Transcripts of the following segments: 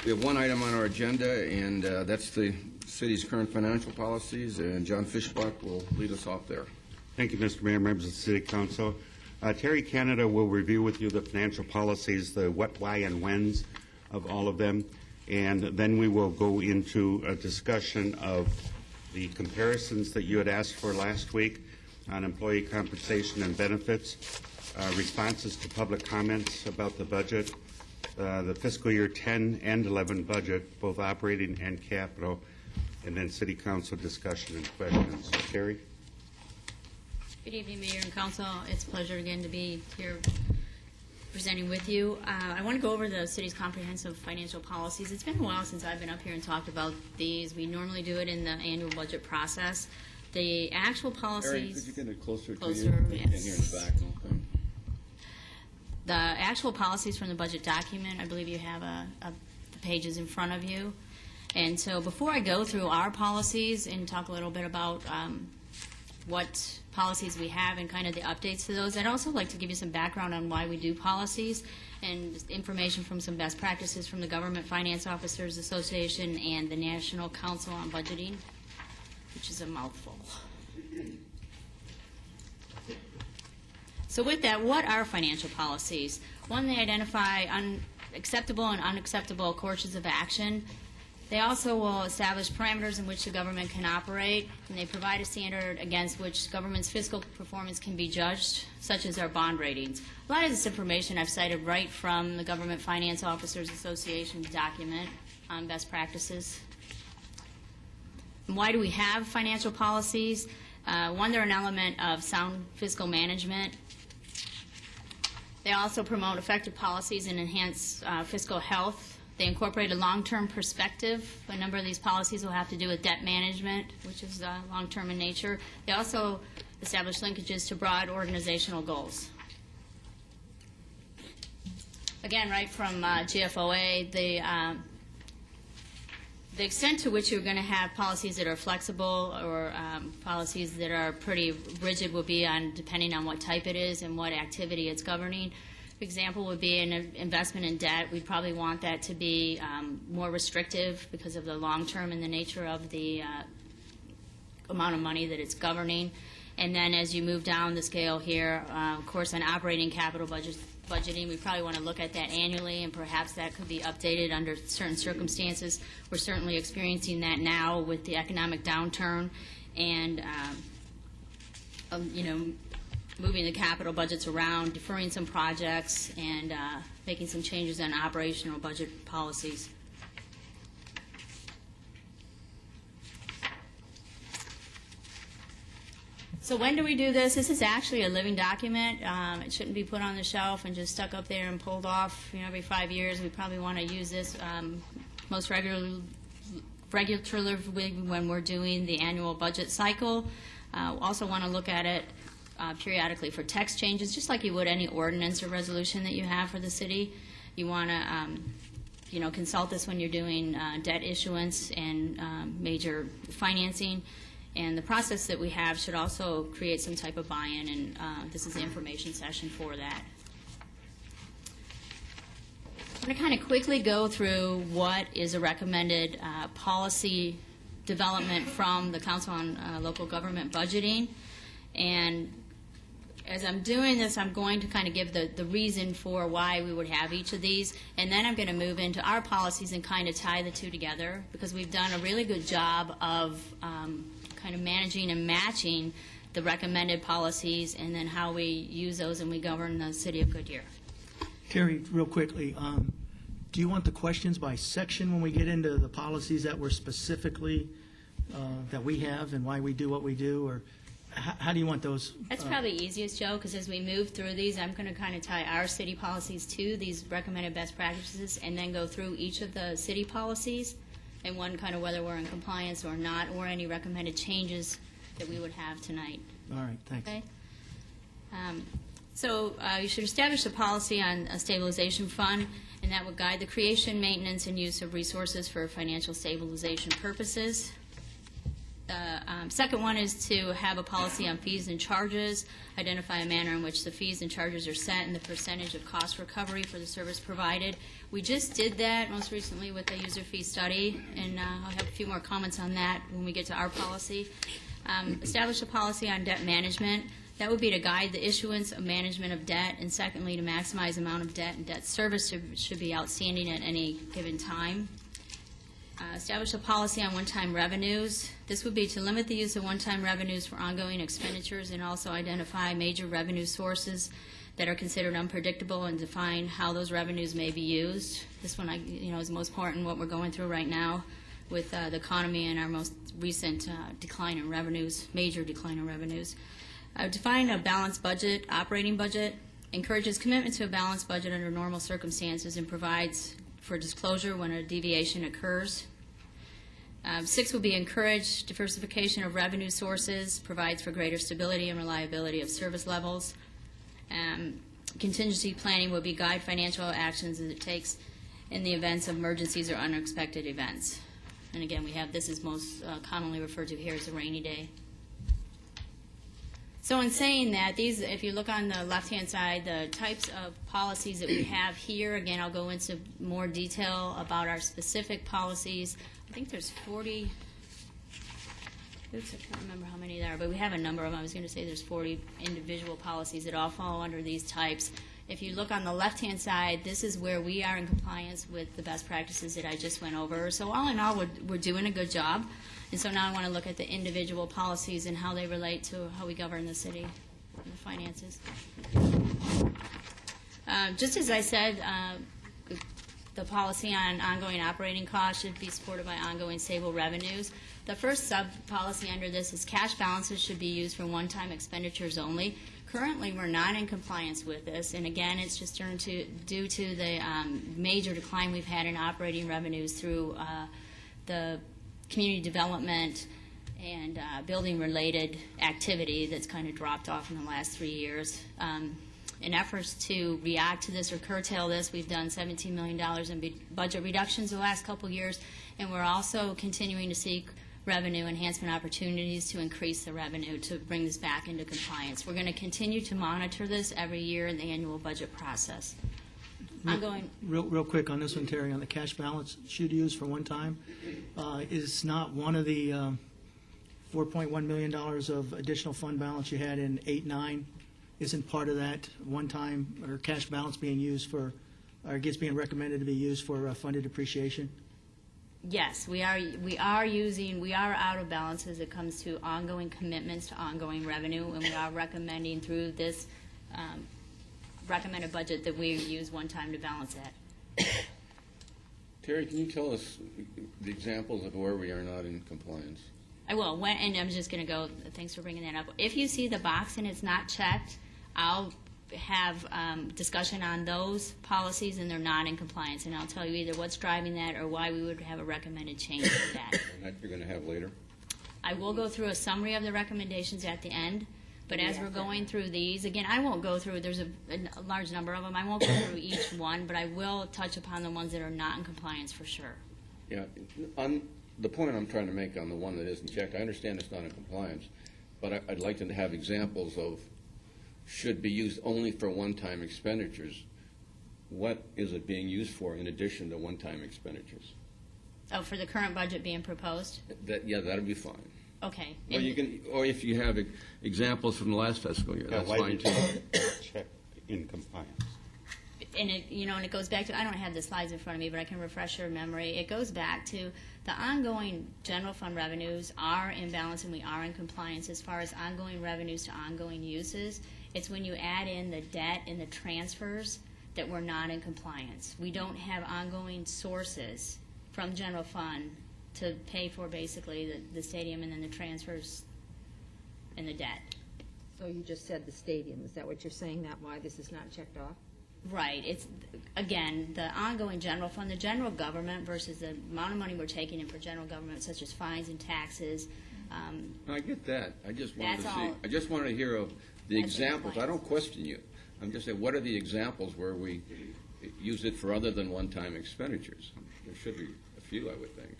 We have one item on our agenda, and that's the city's current financial policies, and John Fischbach will lead us off there. Thank you, Mr. Mayor, members of the City Council. Terry Canada will review with you the financial policies, the what, why, and whens of all of them, and then we will go into a discussion of the comparisons that you had asked for last week on employee compensation and benefits, responses to public comments about the budget, the fiscal year 10 and 11 budget, both operating and capital, and then City Council discussion and questions. Terry? Good evening, Mayor and Council. It's a pleasure again to be here presenting with you. I want to go over the city's comprehensive financial policies. It's been a while since I've been up here and talked about these. We normally do it in the annual budget process. The actual policies... Terry, could you get it closer to you? Yes. And here in the back. Okay. The actual policies from the budget document, I believe you have the pages in front of you. And so before I go through our policies and talk a little bit about what policies we have and kind of the updates to those, I'd also like to give you some background on why we do policies and information from some best practices from the Government Finance Officers Association and the National Council on Budgeting, which is a mouthful. So with that, what are financial policies? One, they identify acceptable and unacceptable courses of action. They also will establish parameters in which the government can operate, and they provide a standard against which government's fiscal performance can be judged, such as our bond ratings. A lot of this information I've cited right from the Government Finance Officers Association document on best practices. And why do we have financial policies? One, they're an element of sound fiscal management. They also promote effective policies and enhance fiscal health. They incorporate a long-term perspective. A number of these policies will have to do with debt management, which is long-term in nature. They also establish linkages to broad organizational goals. Again, right from GFOA, the extent to which you're going to have policies that are flexible or policies that are pretty rigid will be depending on what type it is and what activity it's governing. For example, would be an investment in debt. We'd probably want that to be more restrictive because of the long term and the nature of the amount of money that it's governing. And then as you move down the scale here, of course, on operating capital budgeting, we probably want to look at that annually, and perhaps that could be updated under certain circumstances. We're certainly experiencing that now with the economic downturn and, moving the capital budgets around, deferring some projects, and making some changes on operational budget policies. So when do we do this? This is actually a living document. It shouldn't be put on the shelf and just stuck up there and pulled off every 5 years. We probably want to use this most regularly when we're doing the annual budget cycle. Also want to look at it periodically for text changes, just like you would any ordinance or resolution that you have for the city. You want to consult this when you're doing debt issuance and major financing. And the process that we have should also create some type of buy-in, and this is the information session for that. I'm going to kind of quickly go through what is a recommended policy development from the Council on Local Government Budgeting. And as I'm doing this, I'm going to kind of give the reason for why we would have each of these, and then I'm going to move into our policies and kind of tie the two together, because we've done a really good job of kind of managing and matching the recommended policies and then how we use those and we govern the city of Goodyear. Terry, real quickly, do you want the questions by section when we get into the policies that we're specifically, that we have and why we do what we do, or how do you want those? That's probably easiest, Joe, because as we move through these, I'm going to kind of tie our city policies to these recommended best practices and then go through each of the city policies and one kind of whether we're in compliance or not, or any recommended changes that we would have tonight. All right, thanks. Okay. So you should establish a policy on a stabilization fund, and that would guide the creation, maintenance, and use of resources for financial stabilization purposes. Second one is to have a policy on fees and charges, identify a manner in which the fees and charges are set and the percentage of cost recovery for the service provided. We just did that most recently with the user fee study, and I'll have a few more comments on that when we get to our policy. Establish a policy on debt management. That would be to guide the issuance of management of debt, and secondly, to maximize the amount of debt and debt service should be outstanding at any given time. Establish a policy on one-time revenues. This would be to limit the use of one-time revenues for ongoing expenditures and also identify major revenue sources that are considered unpredictable and define how those revenues may be used. This one, is most important, what we're going through right now with the economy and our most recent decline in revenues, major decline in revenues. Define a balanced budget, operating budget, encourages commitment to a balanced budget under normal circumstances and provides for disclosure when a deviation occurs. 6 will be encourage diversification of revenue sources, provides for greater stability and reliability of service levels. Contingency planning will be guide financial actions as it takes in the events of emergencies or unexpected events. And again, we have this is most commonly referred to here as a rainy day. So in saying that, these, if you look on the left-hand side, the types of policies that we have here, again, I'll go into more detail about our specific policies. I think there's 40, oops, I can't remember how many there are, but we have a number of them. I was going to say there's 40 individual policies that all fall under these types. If you look on the left-hand side, this is where we are in compliance with the best practices that I just went over. So all in all, we're doing a good job. And so now I want to look at the individual policies and how they relate to how we govern the city and the finances. Just as I said, the policy on ongoing operating costs should be supported by ongoing stable revenues. The first sub-policy under this is cash balances should be used for one-time expenditures only. Currently, we're not in compliance with this, and again, it's just due to the major decline we've had in operating revenues through the community development and building-related activity that's kind of dropped off in the last 3 years. In efforts to react to this or curtail this, we've done $17 million in budget reductions the last couple years, and we're also continuing to seek revenue enhancement opportunities to increase the revenue to bring this back into compliance. We're going to continue to monitor this every year in the annual budget process. I'm going real quick on this one, Terry, on the cash balance should use for one time. Is not one of the $4.1 million of additional fund balance you had in 8-9, isn't part of that one time or cash balance being used for, or gets being recommended to be used for funded depreciation? Yes, we are out of balance as it comes to ongoing commitments to ongoing revenue, and we are recommending through this recommended budget that we use one time to balance that. Terry, can you tell us the examples of where we are not in compliance? I will, and I'm just going to go, thanks for bringing that up. If you see the box and it's not checked, I'll have discussion on those policies and they're not in compliance, and I'll tell you either what's driving that or why we would have a recommended change to that. And that you're going to have later? I will go through a summary of the recommendations at the end, but as we're going through these, again, I won't go through, there's a large number of them, I won't go through each one, but I will touch upon the ones that are not in compliance for sure. Yeah, on the point I'm trying to make on the one that isn't checked, I understand it's not in compliance, but I'd like to have examples of should be used only for one-time expenditures. What is it being used for in addition to one-time expenditures? Oh, for the current budget being proposed? Yeah, that'd be fine. Okay. Or you can, or if you have examples from the last fiscal year, that's fine too. Check in compliance. And it, and it goes back to, I don't have the slides in front of me, but I can refresh your memory. It goes back to the ongoing general fund revenues are in balance and we are in compliance as far as ongoing revenues to ongoing uses. It's when you add in the debt and the transfers that we're not in compliance. We don't have ongoing sources from general fund to pay for basically the stadium and then the transfers and the debt. So you just said the stadium. Is that what you're saying, that why this is not checked off? Right. It's, again, the ongoing general fund, the general government versus the amount of money we're taking in for general government, such as fines and taxes. I get that. I just wanted That's to see. all. I just wanted to hear of the That's examples. I compliance. don't question you. I'm just saying, what are the examples where we use it for other than one-time expenditures? There should be a few, I would think.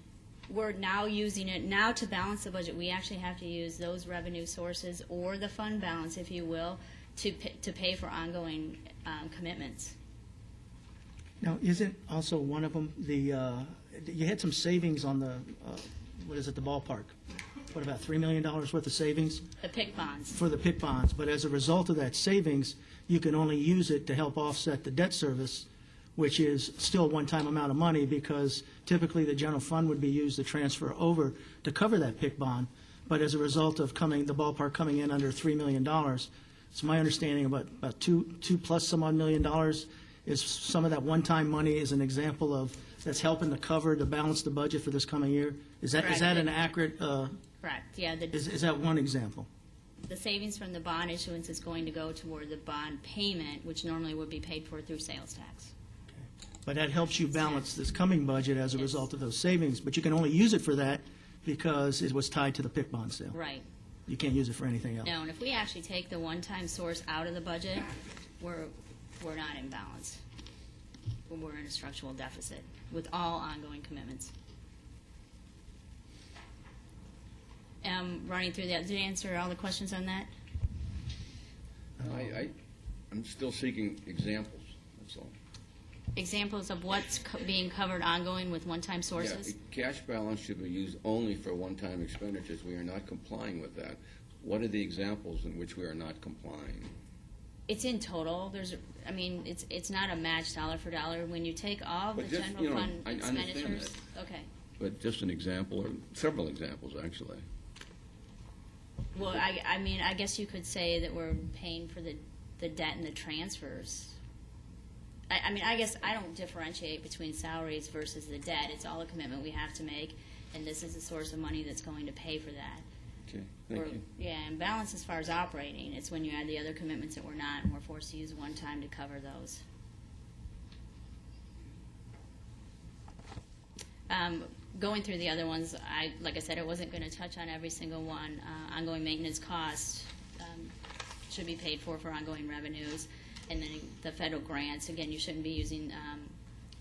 we're now using it, now to balance the budget, we actually have to use those revenue sources or the fund balance, if you will, to pay for ongoing commitments. Now, isn't also one of them you had some savings on the, what is it, the ballpark? What, about $3 million worth of savings? The PIC bonds. For the PIC bonds, but as a result of that savings, you can only use it to help offset the debt service, which is still a one-time amount of money, because typically the general fund would be used to transfer over to cover that PIC bond. But as a result of the ballpark coming in under $3 million, it's my understanding about two plus some odd $1 million is some of that one-time money is an example of that's helping to cover, to balance the budget for this coming year. Is that Correct. an accurate? Correct, yeah. Is that one example? The savings from the bond issuance is going to go toward the bond payment, which normally would be paid for through sales tax. But that helps you balance this coming budget as a Yes. result of those savings. But you can only use it for that because it was tied to the PIC bond sale. Right. You can't use it for anything else. No, and if we actually take the one-time source out of the budget, we're not in balance. We're in a structural deficit with all ongoing commitments. Running through that, did I answer all the questions on that? I'm still seeking examples, that's all. Examples of what's being covered ongoing with one-time sources? Yeah, cash balance should be used only for one-time expenditures. We are not complying with that. What are the examples in which we are not complying? It's in total. It's not a match dollar for dollar. When you take all the But just, general you know, fund I understand expenditures. Okay. But just an example, or several examples, actually. Well, I guess you could say that we're paying for the debt and the transfers. I guess I don't differentiate between salaries versus the debt. It's all a commitment we have to make, and this is a source of money that's going to pay for that. Okay, thank you. Yeah, and balance as far as operating, it's when you add the other commitments that we're not, and we're forced to use one time to cover those. Going through the other ones, like I said, I wasn't going to touch on every single one. Ongoing maintenance costs should be paid for ongoing revenues. And then the federal grants, again, you shouldn't be using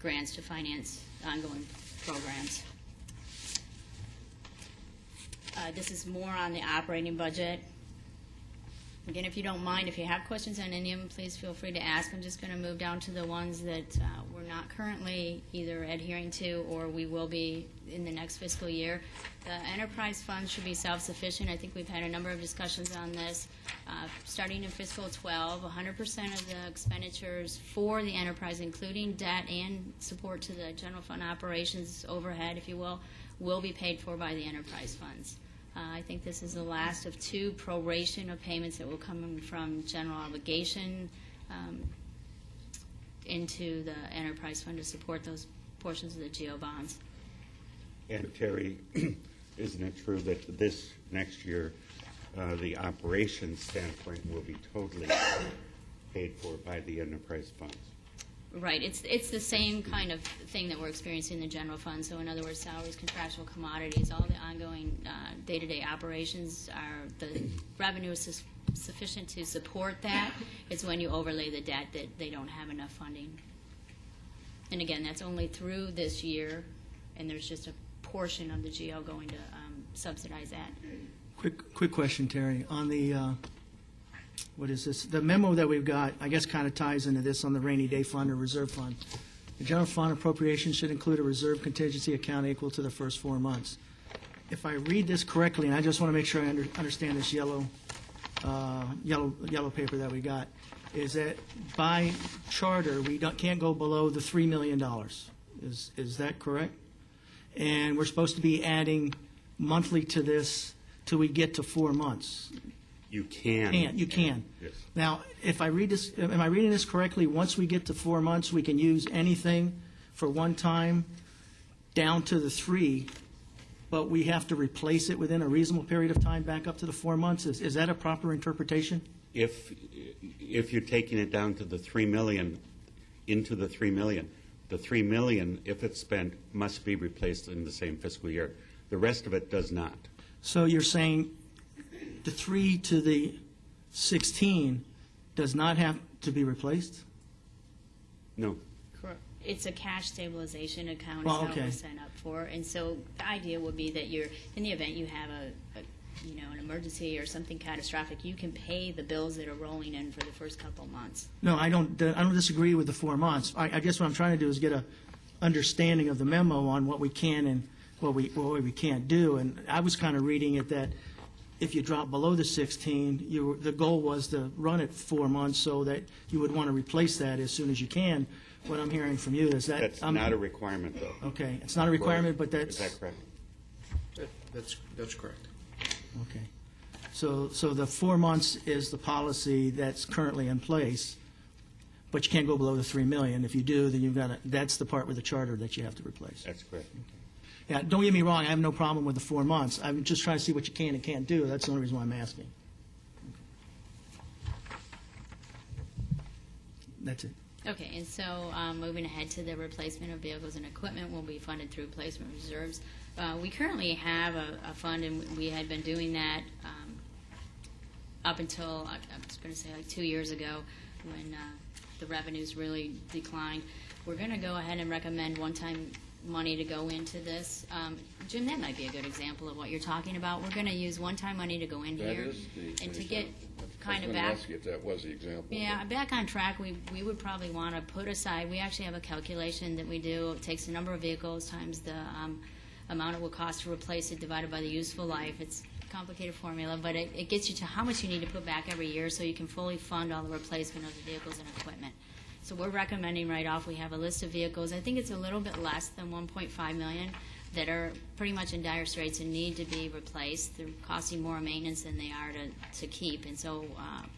grants to finance ongoing programs. This is more on the operating budget. Again, if you don't mind, if you have questions on any of them, please feel free to ask. I'm just going to move down to the ones that we're not currently either adhering to or we will be in the next fiscal year. The enterprise fund should be self-sufficient. I think we've had a number of discussions on this. Starting in fiscal 12, 100% of the expenditures for the enterprise, including debt and support to the general fund operations overhead, if you will be paid for by the enterprise funds. I think this is the last of two proration of payments that will come from general obligation into the enterprise fund to support those portions of the GO bonds. And Terry, isn't it true that this next year, the operations standpoint will be totally paid for by the enterprise funds? Right. It's the same kind of thing that we're experiencing in the general fund. So in other words, salaries, contractual commodities, all the ongoing day-to-day operations are the revenue is sufficient to support that. It's when you overlay the debt that they don't have enough funding. And again, that's only through this year, and there's just a portion of the GO going to subsidize that. Quick question, Terry. On the, what is this? The memo that we've got, I guess, kind of ties into this on the rainy day fund or reserve fund. The general fund appropriation should include a reserve contingency account equal to the first 4 months. If I read this correctly, and I just want to make sure I understand this yellow paper that we got, is that by charter, we can't go below the $3 million. Is that correct? And we're supposed to be adding monthly to this till we get to 4 months. You can. You can. Yes. Now, if I read this, am I reading this correctly? Once we get to 4 months, we can use anything for one time down to the 3, but we have to replace it within a reasonable period of time back up to the 4 months. Is that a proper interpretation? If you're taking it down to the 3 million, into the 3 million, the 3 million, if it's spent, must be replaced in the same fiscal year. The rest of it does not. So you're saying the 3 to the 16 does not have to be replaced? No. Correct. It's a cash stabilization account. Well, Is how it okay. was set up for. And so the idea would be that you're, in the event you have an emergency or something catastrophic, you can pay the bills that are rolling in for the first couple months. No, I don't disagree with the 4 months. I guess what I'm trying to do is get a understanding of the memo on what we can and what we can't do. And I was kind of reading it that if you drop below the 16, the goal was to run it 4 months so that you would want to replace that as soon as you can. What I'm hearing from you is that... That's not a requirement, though. Okay, it's not a requirement, but that's... Is that correct? That's correct. Okay. So the 4 months is the policy that's currently in place, but you can't go below the 3 million. If you do, then you've got to, that's the part with the charter that you have to replace. That's correct. Yeah, don't get me wrong, I have no problem with the 4 months. I'm just trying to see what you can and can't do. That's the only reason why I'm asking. That's it. Okay, and so moving ahead to the replacement of vehicles and equipment will be funded through replacement reserves. We currently have a fund, and we had been doing that up until, I was going to say like 2 years ago, when the revenues really declined. We're going to go ahead and recommend one-time money to go into this. Jim, that might be a good example of what you're talking about. We're going to use one-time money to go in That here is the and to get kind of I was back. going to ask you if that was the example. Yeah, back on track, we would probably want to put aside, we actually have a calculation that we do. It takes the number of vehicles times the amount it will cost to replace it divided by the useful life. It's a complicated formula, but it gets you to how much you need to put back every year so you can fully fund all the replacement of the vehicles and equipment. So we're recommending right off, we have a list of vehicles. I think it's a little bit less than 1.5 million that are pretty much in dire straits and need to be replaced. They're costing more maintenance than they are to keep, and so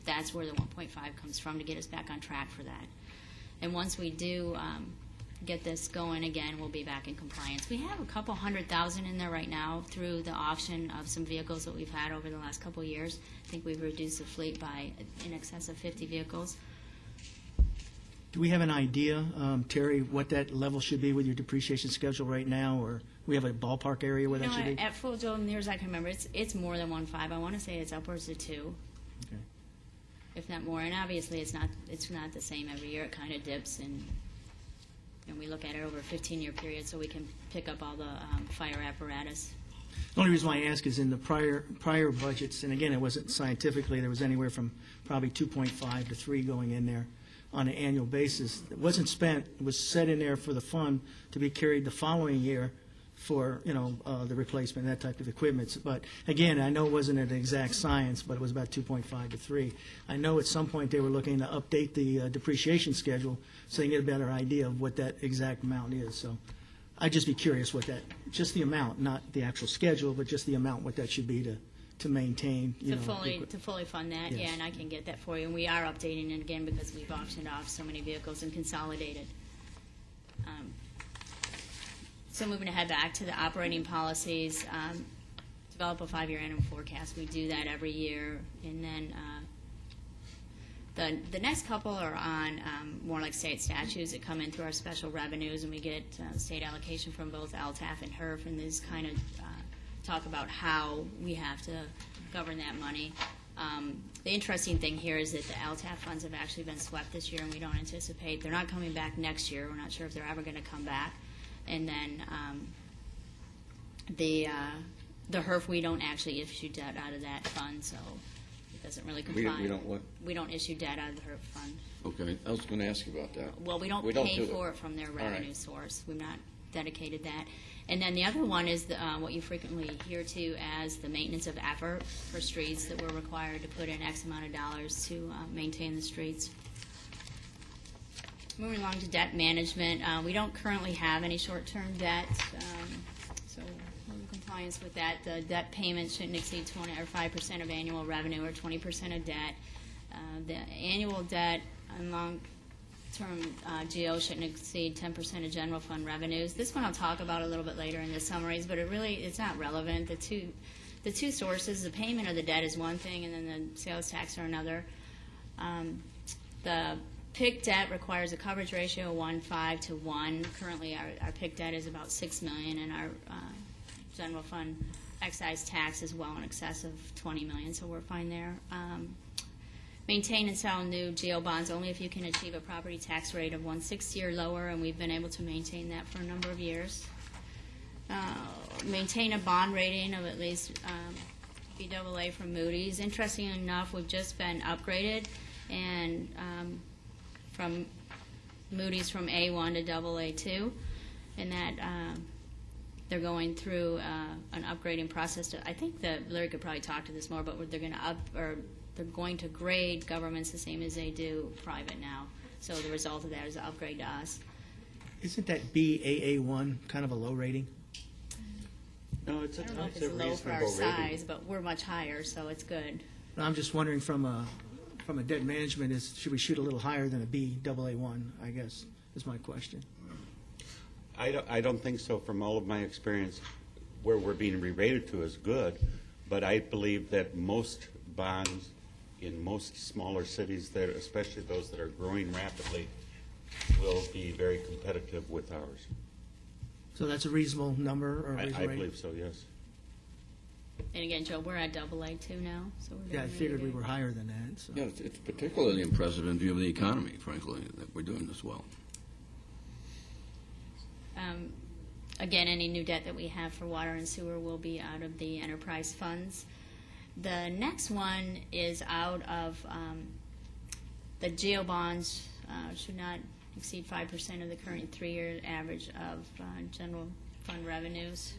that's where the 1.5 comes from to get us back on track for that. And once we do get this going again, we'll be back in compliance. We have a couple $100,000 in there right now through the auction of some vehicles that we've had over the last couple of years. I think we've reduced the fleet by in excess of 50 vehicles. Do we have an idea, Terry, what that level should be with your depreciation schedule right now, or we have a ballpark area where that should be? At full Joe, near as I can remember, it's more than 1.5. I want to say it's upwards of 2, Okay. if not more. And obviously, it's not the same every year. It kind of dips, and we look at it over a 15-year period, so we can pick up all the fire apparatus. The only reason why I ask is in the prior budgets, and again, it wasn't scientifically, there was anywhere from probably 2.5 to 3 going in there on an annual basis. It wasn't spent, it was set in there for the fund to be carried the following year for, the replacement, that type of equipment. But again, I know it wasn't an exact science, but it was about 2.5 to 3. I know at some point they were looking to update the depreciation schedule so they can get a better idea of what that exact amount is. So I'd just be curious what that, just the amount, not the actual schedule, but just the amount, what that should be to maintain, To fully fund that, Yes. yeah, and I can get that for you. And we are updating it again because we've auctioned off so many vehicles and consolidated. So moving ahead back to the operating policies, develop a 5-year annual forecast. We do that every year. And then the next couple are on more like state statutes that come in through our special revenues, and we get state allocation from both LTAF and HERF, and these kind of talk about how we have to govern that money. The interesting thing here is that the LTAF funds have actually been swept this year, and we don't anticipate, they're not coming back next year. We're not sure if they're ever going to come back. And then the HERF, we don't actually issue debt out of that fund, so it doesn't really comply. We don't what? We don't issue debt out of the HERF fund. Okay, I was going to ask you about that. Well, we don't pay for it from their revenue source. We've not dedicated that. And then the other one is what you frequently hear to as the maintenance of effort for streets, that we're required to put in X amount of dollars to maintain the streets. Moving along to debt management, we don't currently have any short-term debt, so we're in compliance with that. The debt payment shouldn't exceed 20 or 5% of annual revenue or 20% of debt. The annual debt and long-term GO shouldn't exceed 10% of general fund revenues. This one I'll talk about a little bit later in the summaries, but it's not relevant. The two sources, the payment of the debt is one thing, and then the sales tax are another. The PIK debt requires a coverage ratio of 1.5 to 1. Currently, our PIK debt is about $6 million, and our general fund excise tax is well in excess of $20 million, so we're fine there. Maintain and sell new GO bonds only if you can achieve a property tax rate of 160 or lower, and we've been able to maintain that for a number of years. maintain a bond rating of at least BAA from Moody's. Interesting enough, we've just been upgraded, and from Moody's from A1 to AA2, and that they're going through an upgrading process. I think that Larry could probably talk to this more, but they're going to they're going to grade governments the same as they do private now. So the result of that is an upgrade to us. Isn't that BAA1 kind of a low rating? No, it's I don't know if it's low for our size, but we're much higher, so it's good. I'm just wondering from a debt management, should we shoot a little higher than a BAA1, I guess, is my question. I don't think so. From all of my experience, where we're being re-rated to is good, but I believe that most bonds in most smaller cities, there, especially those that are growing rapidly, will be very competitive with ours. So that's a reasonable number or a I reasonable rating? believe so, yes. And again, Joe, we're at AA2 now, so we're doing Yeah, I really figured we good. were higher than that. So. Yeah, it's particularly impressive in view of the economy, frankly, that we're doing this well. Again, any new debt that we have for water and sewer will be out of the enterprise funds. The next one is out of the GEO bonds should not exceed 5% of the current 3-year average of general fund revenues.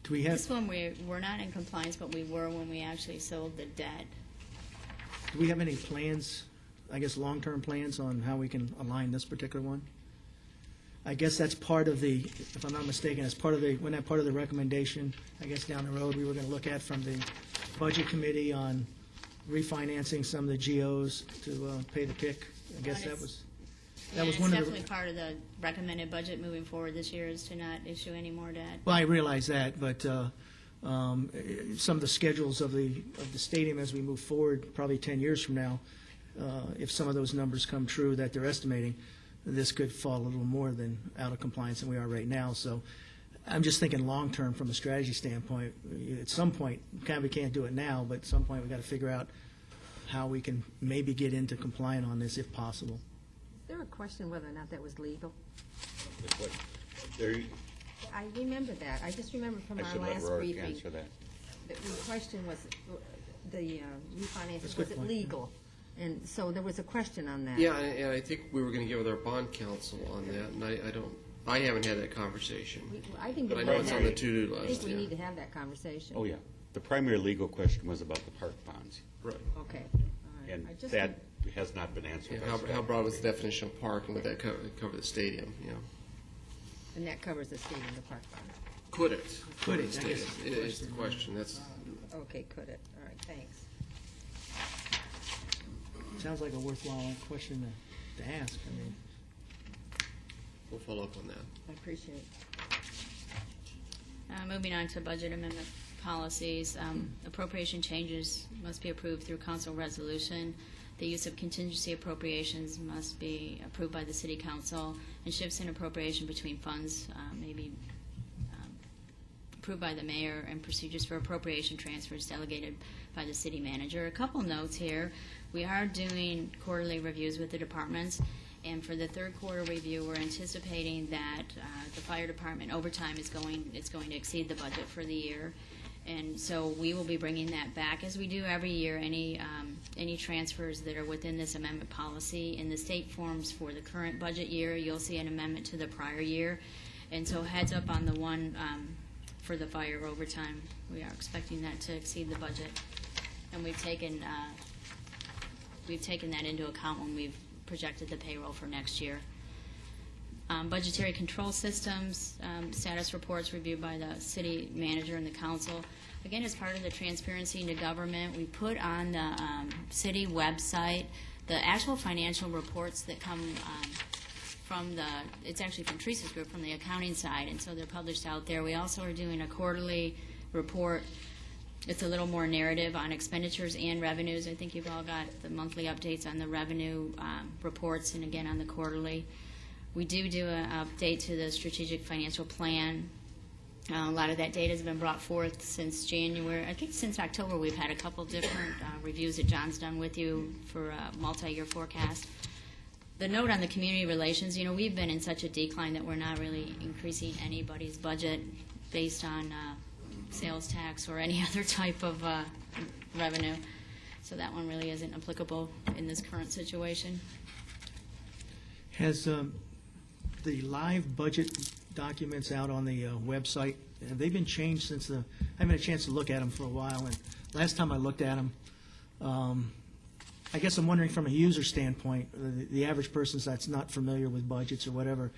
Do we have This one we're not in compliance, but we were when we actually sold the debt. any plans, I guess long-term plans on how we can align this particular one? I guess that's part of the, if I'm not mistaken, that's part of the, wasn't that part of the recommendation, I guess down the road, we were going to look at from the Budget Committee on refinancing some of the GOs to pay the PIC? I guess that was one It's of the... definitely part of the recommended budget moving forward this year is to not issue any more debt. Well, I realize that, but some of the schedules of the stadium as we move forward, probably 10 years from now, if some of those numbers come true that they're estimating, this could fall a little more than out of compliance than we are right now. So I'm just thinking long-term from a strategy standpoint. At some point, we can't do it now, but at some point, we've got to figure out how we can maybe get into compliant on this if possible. Is there a question whether or not that was legal? There, I remember that. I just remember from I our should let last Rourke briefing. answer that. The question was, the refinancing, That's a was good it point. legal? And so there was a question on that. Yeah, and I think we were going to get with our bond counsel on that, and I haven't had that conversation. I think But I that know we it's have- on the to-do I list, think we yeah. need to have that conversation. Oh, yeah. The primary legal question was about the park bonds, Right. Okay, all right. and I just that has not been answered. Yeah, by how staff. broad was the definition of park, and would that cover the stadium, you know? And that covers the stadium, the park bond. Could it? Could it? The I stadium. guess It is the question, that's, Okay, could it? All right, thanks. Sounds like a worthwhile question to ask. I mean, we'll follow up on that. I appreciate it. Moving on to budget amendment policies, appropriation changes must be approved through council resolution. The use of contingency appropriations must be approved by the city council, and shifts in appropriation between funds may be approved by the mayor, and procedures for appropriation transfers delegated by the city manager. A couple notes here. We are doing quarterly reviews with the departments, and for the third quarter review, we're anticipating that the fire department overtime is going to exceed the budget for the year. And so we will be bringing that back, as we do every year, any transfers that are within this amendment policy. In the state forms for the current budget year, you'll see an amendment to the prior year. And so heads up on the one for the fire overtime. We are expecting that to exceed the budget. And we've taken that into account when we've projected the payroll for next year. Budgetary control systems, status reports reviewed by the city manager and the council. Again, as part of the transparency into government, we put on the city website the actual financial reports that come from it's actually from Teresa's group, from the accounting side, and so they're published out there. We also are doing a quarterly report. It's a little more narrative on expenditures and revenues. I think you've all got the monthly updates on the revenue reports, and again on the quarterly. We do an update to the strategic financial plan. A lot of that data has been brought forth since January. I think since October we've had a couple different reviews that John's done with you for a multi-year forecast. the note on the community relations, we've been in such a decline that we're not really increasing anybody's budget based on sales tax or any other type of revenue. So that one really isn't applicable in this current situation. Has the live budget documents out on the website, have they been changed since I haven't had a chance to look at them for a while, and last time I looked at them, I guess I'm wondering from a user standpoint, the average person that's not familiar with budgets or whatever,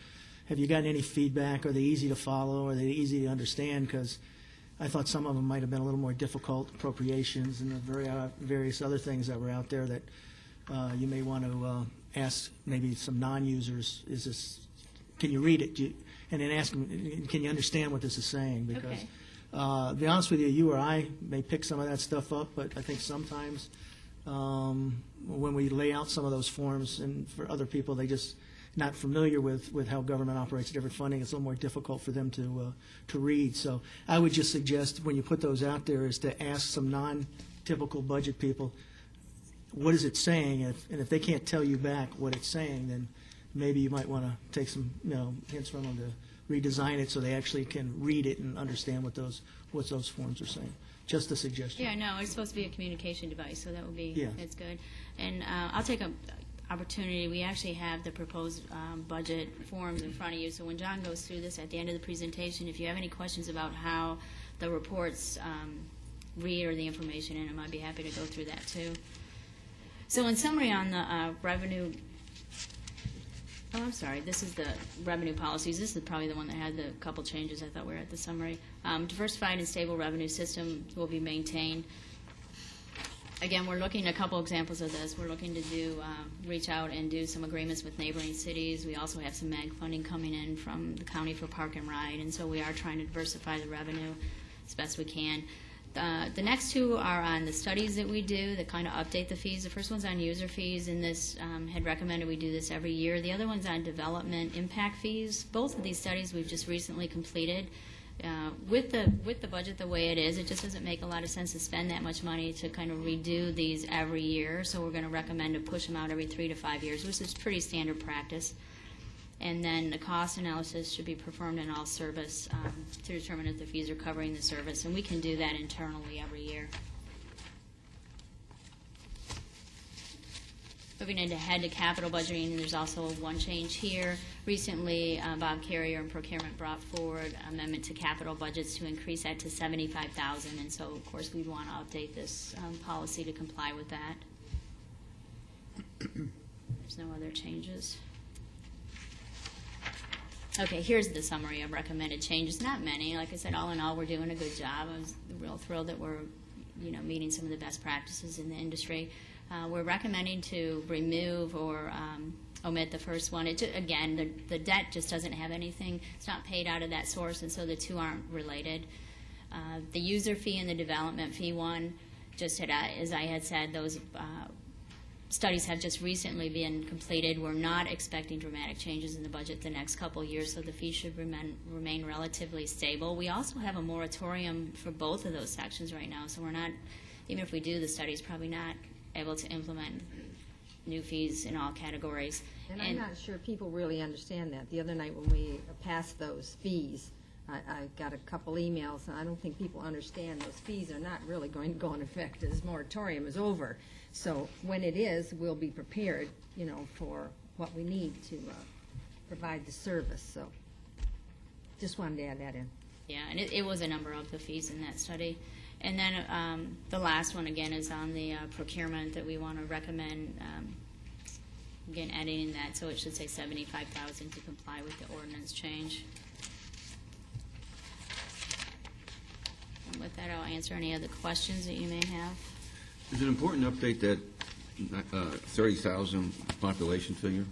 have you gotten any feedback? Are they easy to follow? Are they easy to understand? Because I thought some of them might have been a little more difficult, appropriations and the various other things that were out there that you may want to ask maybe some non-users, can you read it? And then ask them, can you understand what this is saying? Because, Okay. to be honest with you, you or I may pick some of that stuff up, but I think sometimes when we lay out some of those forms, and for other people, they just not familiar with how government operates different funding, it's a little more difficult for them to read. So I would just suggest when you put those out there is to ask some non-typical budget people, what is it saying? And if they can't tell you back what it's saying, then maybe you might want to take some hints from them to redesign it so they actually can read it and understand what those forms are saying. Just a suggestion. Yeah, no, it's supposed to be a communication device, so that would be, Yeah. that's good. And I'll take an opportunity, we actually have the proposed budget forms in front of you, so when John goes through this at the end of the presentation, if you have any questions about how the reports read or the information in them, I'd be happy to go through that too. So in summary on the revenue, I'm sorry, this is the revenue policies. This is probably the one that had the couple changes. I thought we were at the summary. Diversified and stable revenue system will be maintained. Again, we're looking at a couple examples of this. We're looking to reach out and do some agreements with neighboring cities. We also have some MAG funding coming in from the county for park and ride, and so we are trying to diversify the revenue as best we can. The next two are on the studies that we do that kind of update the fees. The first one's on user fees, and this had recommended we do this every year. The other one's on development impact fees. Both of these studies we've just recently completed. With the budget the way it is, it just doesn't make a lot of sense to spend that much money to kind of redo these every year. So we're going to recommend to push them out every 3 to 5 years, which is pretty standard practice. And then the cost analysis should be performed in all service to determine if the fees are covering the service, and we can do that internally every year. Moving into head to capital budgeting, there's also one change here. Recently, Bob Carrier in procurement brought forward amendment to capital budgets to increase that to $75,000, and so of course we want to update this policy to comply with that. There's no other changes. Okay, here's the summary of recommended changes. Not many. Like I said, all in all, we're doing a good job. I was real thrilled that we're, meeting some of the best practices in the industry. We're recommending to remove or omit the first one. Again, the debt just doesn't have anything. It's not paid out of that source, and so the two aren't related. The user fee and the development fee one, just as I had said, those studies have just recently been completed. We're not expecting dramatic changes in the budget the next couple of years, so the fee should remain relatively stable. We also have a moratorium for both of those sections right now, so we're not, even if we do the studies, probably not able to implement new fees in all categories. And I'm not sure people really understand that. The other night when we passed those fees, I got a couple emails, and I don't think people understand those fees are not really going to go into effect as moratorium is over. So when it is, we'll be prepared, for what we need to provide the service. So just wanted to add that in. Yeah, and it was a number of the fees in that study. And then the last one, again, is on the procurement that we want to recommend, again, adding in that, so it should say $75,000 to comply with the ordinance change. And with that, I'll answer any other questions that you may have. Is it important to update that 30,000 population figure?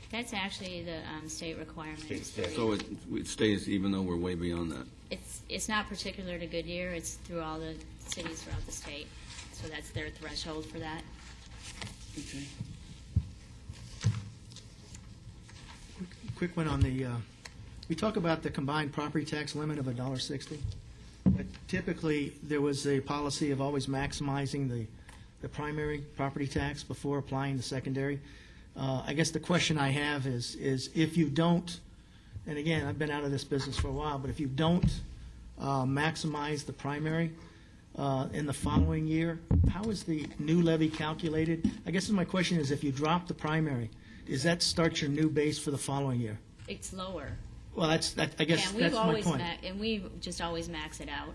That's actually the state requirement. So it stays even though we're way beyond that? It's not particular to Goodyear. It's through all the cities throughout the state. So that's their threshold for that. Okay. Quick one on the, we talk about the combined property tax limit of $1.60. But typically, there was a policy of always maximizing the primary property tax before applying the secondary. I guess the question I have is if you don't, and again, I've been out of this business for a while, but if you don't maximize the primary in the following year, how is the new levy calculated? I guess my question is, if you drop the primary, does that start your new base for the following year? It's lower. Well, I guess And that's my point. and we just always max it out.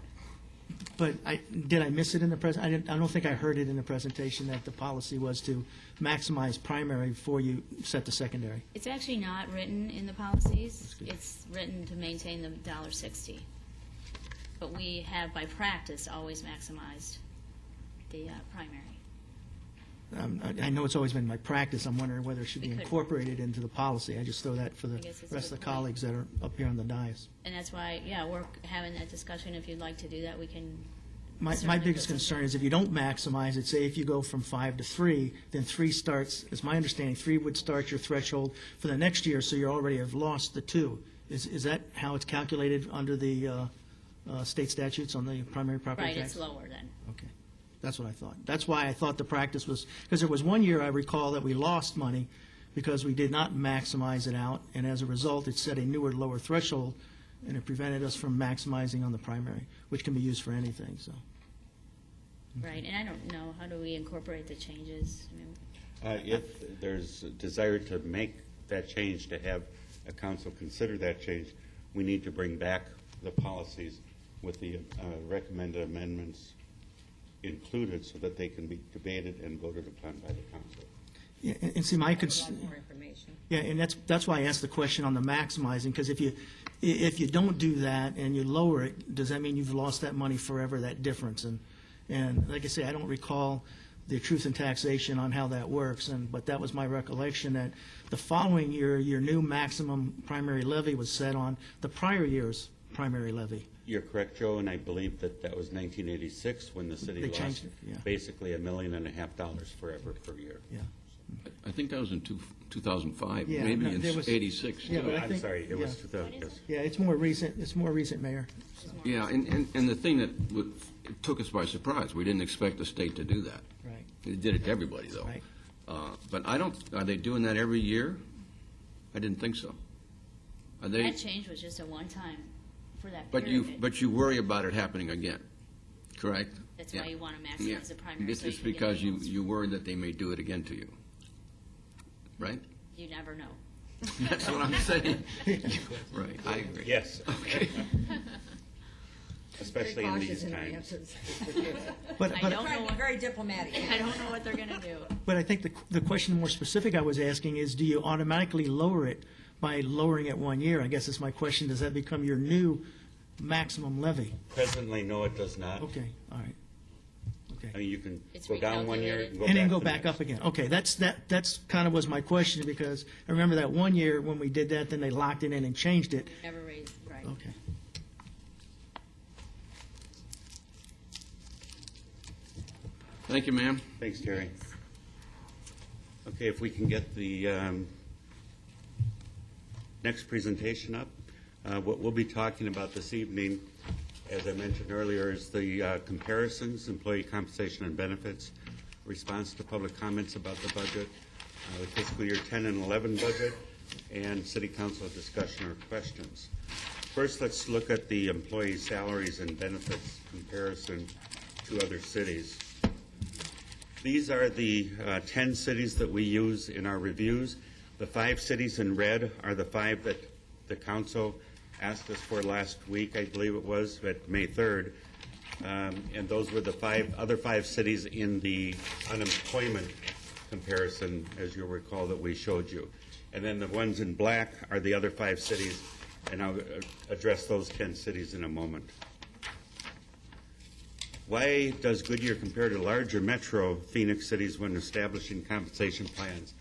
But did I miss it in the I don't think I heard it in the presentation that the policy was to maximize primary before you set the secondary. It's actually not written in the policies. It's written to maintain the $1.60. But we have, by practice, always maximized the primary. I know it's always been my practice. I'm wondering whether it should be We could- incorporated into the policy. I just throw that for the I guess it's a rest of good the point. colleagues that are up here on the dais. And that's why, yeah, we're having that discussion. If you'd like to do that, we can. My certainly biggest put something- concern is if you don't maximize it, say if you go from 5 to 3, then 3 starts, as my understanding, 3 would start your threshold for the next year, so you already have lost the 2. Is that how it's calculated under the state statutes on the primary property Right, tax? it's lower then. Okay, that's what I thought. That's why I thought the practice was, because there was one year I recall that we lost money because we did not maximize it out, and as a result, it set a newer, lower threshold, and it prevented us from maximizing on the primary, which can be used for anything, so. Right, and I don't know, how do we incorporate the changes? I mean, If there's a desire to make that change, to have a council consider that change, we need to bring back the policies with the recommended amendments included so that they can be debated and voted upon by the council. Yeah, and see, my A concern. lot more information. Yeah, and that's why I asked the question on the maximizing, because if you don't do that and you lower it, does that mean you've lost that money forever, that difference? And like I say, I don't recall the truth in taxation on how that works, but that was my recollection, that the following year, your new maximum primary levy was set on the prior year's primary levy. You're correct, Joe, and I believe that was 1986 when the city They lost changed it, yeah. basically $1.5 million forever per year. Yeah. I think that was in 2005, Yeah, maybe no, in there was- '86. Yeah, but I I'm think- sorry, it was yeah. 2000, yes. Yeah, it's more recent, Mayor. Yeah, and the thing that it took us by surprise, we didn't expect the state to do that. Right. It did it to everybody, though. Right. But are they doing that every year? I didn't think so. Are they? That change was just a one-time for that But period. you worry about it happening again, correct? That's Yeah. why you want to Yeah. maximize the primary. It's so you just can get because the most. you worry that they may do it again to you, right? You never know. That's what I'm saying. Right, I agree. Yes, Okay. especially Very in cautious these in our times. answers. But I but don't know what, Very diplomatic. I don't know what they're going to do. But I think the question more specific I was asking is, do you automatically lower it by lowering it 1 year? I guess is my question. Does that become your new maximum levy? Presently, no, it does not. Okay, all right. I Okay. mean, you can It's go down 1 year recalculated. and go And then back go the back next. up again. Okay, that's kind of was my question, because I remember that 1 year when we did that, then they locked it in and changed it. Never raised, right. Okay. Thank you, ma'am. Thanks, Terry. Okay, if we can get the next presentation up. What we'll be talking about this evening, as I mentioned earlier, is the comparisons, employee compensation and benefits, response to public comments about the budget, the fiscal year 10 and 11 budget, and city council discussion or questions. First, let's look at the employee salaries and benefits comparison to other cities. These are the 10 cities that we use in our reviews. The 5 cities in red are the 5 that the council asked us for last week, I believe it was, at May 3rd. And those were the other 5 cities in the unemployment comparison, as you'll recall, that we showed you. And then the ones in black are the other 5 cities, and I'll address those 10 cities in a moment. Why does Goodyear compare to larger metro Phoenix cities when establishing compensation plans?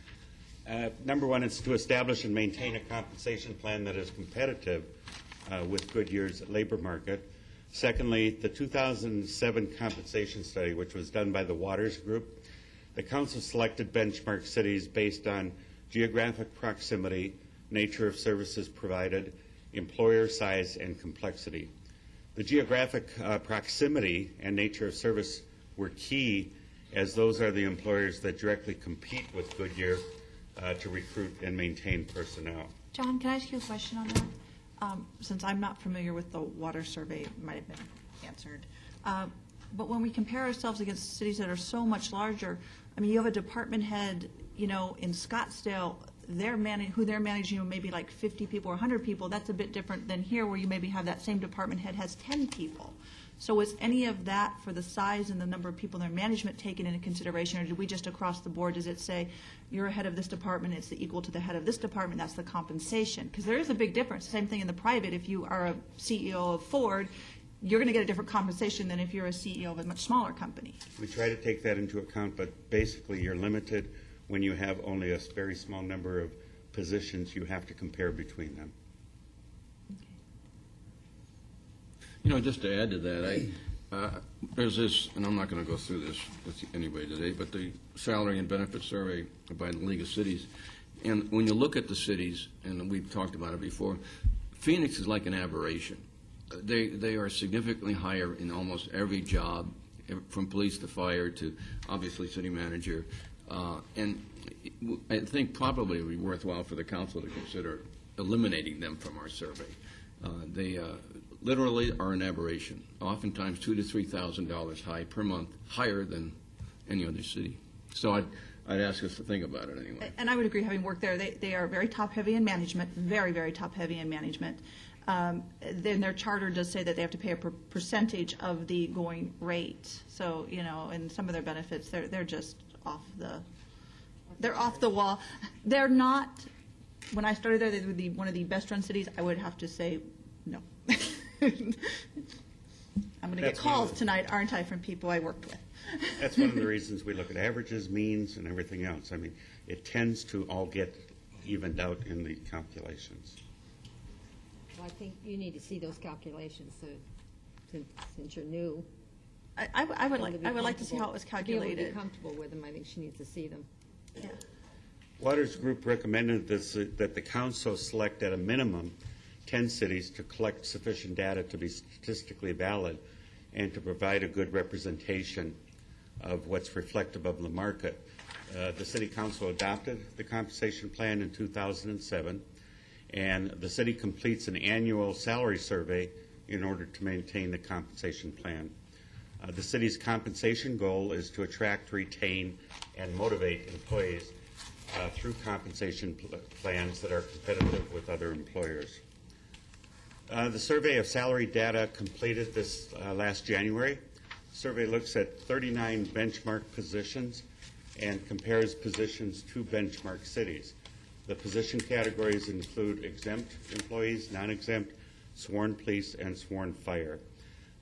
Number one, it's to establish and maintain a compensation plan that is competitive with Goodyear's labor market. Secondly, the 2007 compensation study, which was done by the Waters Group, the council selected benchmark cities based on geographic proximity, nature of services provided, employer size, and complexity. The geographic proximity and nature of service were key, as those are the employers that directly compete with Goodyear to recruit and maintain personnel. John, can I ask you a question on that? Since I'm not familiar with the water survey, it might have been answered. But when we compare ourselves against cities that are so much larger, I mean, you have a department head, in Scottsdale, who they're managing maybe like 50 people or 100 people. That's a bit different than here, where you maybe have that same department head has 10 people. So is any of that for the size and the number of people in their management taken into consideration, or did we just across the board, does it say you're head of this department, it's equal to the head of this department, that's the compensation? Because there is a big difference. Same thing in the private. If you are a CEO of Ford, you're going to get a different compensation than if you're a CEO of a much smaller company. We try to take that into account, but basically you're limited when you have only a very small number of positions. You have to compare between them. Just to add to that, there's this, and I'm not going to go through this with anybody today, but the salary and benefit survey by the League of Cities. And when you look at the cities, and we've talked about it before, Phoenix is like an aberration. They are significantly higher in almost every job, from police to fire to obviously city manager. And I think probably it would be worthwhile for the council to consider eliminating them from our survey. They literally are an aberration, oftentimes $2,000 to $3,000 high per month, higher than any other city. So I'd ask us to think about it anyway. And I would agree, having worked there, they are very top-heavy in management, very, very top-heavy in management. Then their charter does say that they have to pay a percentage of the going rate. So, and some of their benefits, they're just off the wall. They're not, when I started there, they would be one of the best-run cities. I would have to say no. I'm going to get calls tonight, aren't I, from people I worked with? That's one of the reasons we look at averages, means, and everything else. I mean, it tends to all get evened out in the calculations. Well, I think you need to see those calculations, so since you're new. I would like to see how it was To be able to calculated. be comfortable with them, I think she needs to see them. Yeah. Waters Group recommended that the council select at a minimum 10 cities to collect sufficient data to be statistically valid and to provide a good representation of what's reflective of the market. The City Council adopted the compensation plan in 2007, and the city completes an annual salary survey in order to maintain the compensation plan. The city's compensation goal is to attract, retain, and motivate employees through compensation plans that are competitive with other employers. The survey of salary data completed this last January. The survey looks at 39 benchmark positions and compares positions to benchmark cities. The position categories include exempt employees, non-exempt, sworn police, and sworn fire.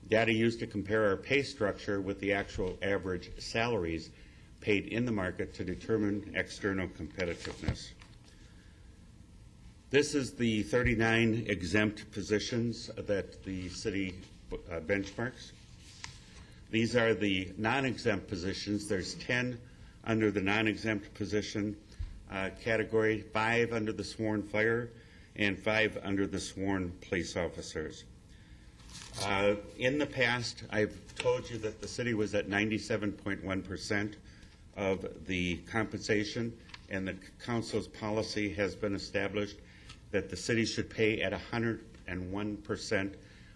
Data used to compare our pay structure with the actual average salaries paid in the market to determine external competitiveness. This is the 39 exempt positions that the city benchmarks. These are the non-exempt positions. There's 10 under the non-exempt position category, 5 under the sworn fire, and 5 under the sworn police officers. In the past, I've told you that the city was at 97.1% of the compensation, and the council's policy has been established that the city should pay at 101%.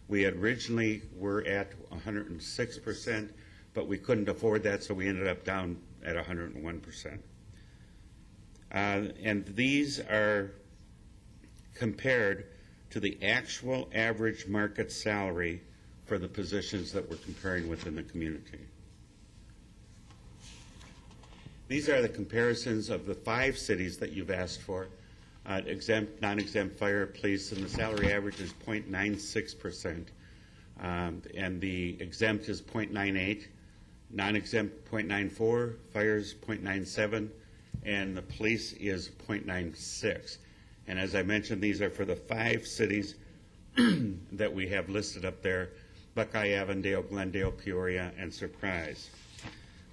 We originally were at 106%, but we couldn't afford that, so we ended up down at 101%. And these are compared to the actual average market salary for the positions that we're comparing within the community. These are the comparisons of the 5 cities that you've asked for, exempt, non-exempt, fire, police, and the salary average is 0.96%, and the exempt is 0.98, non-exempt 0.94, fire is 0.97, and the police is 0.96. And as I mentioned, these are for the 5 cities that we have listed up there: Buckeye, Avondale, Glendale, Peoria, and Surprise.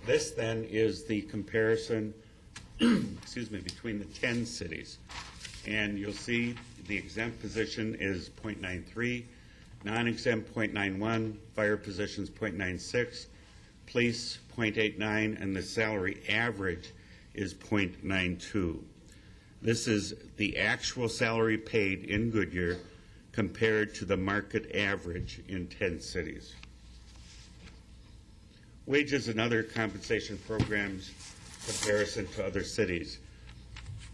This then is the comparison between the 10 cities. And you'll see the exempt position is 0.93, non-exempt 0.91, fire positions 0.96, police 0.89, and the salary average is 0.92. This is the actual salary paid in Goodyear compared to the market average in 10 cities. Wages and other compensation programs comparison to other cities.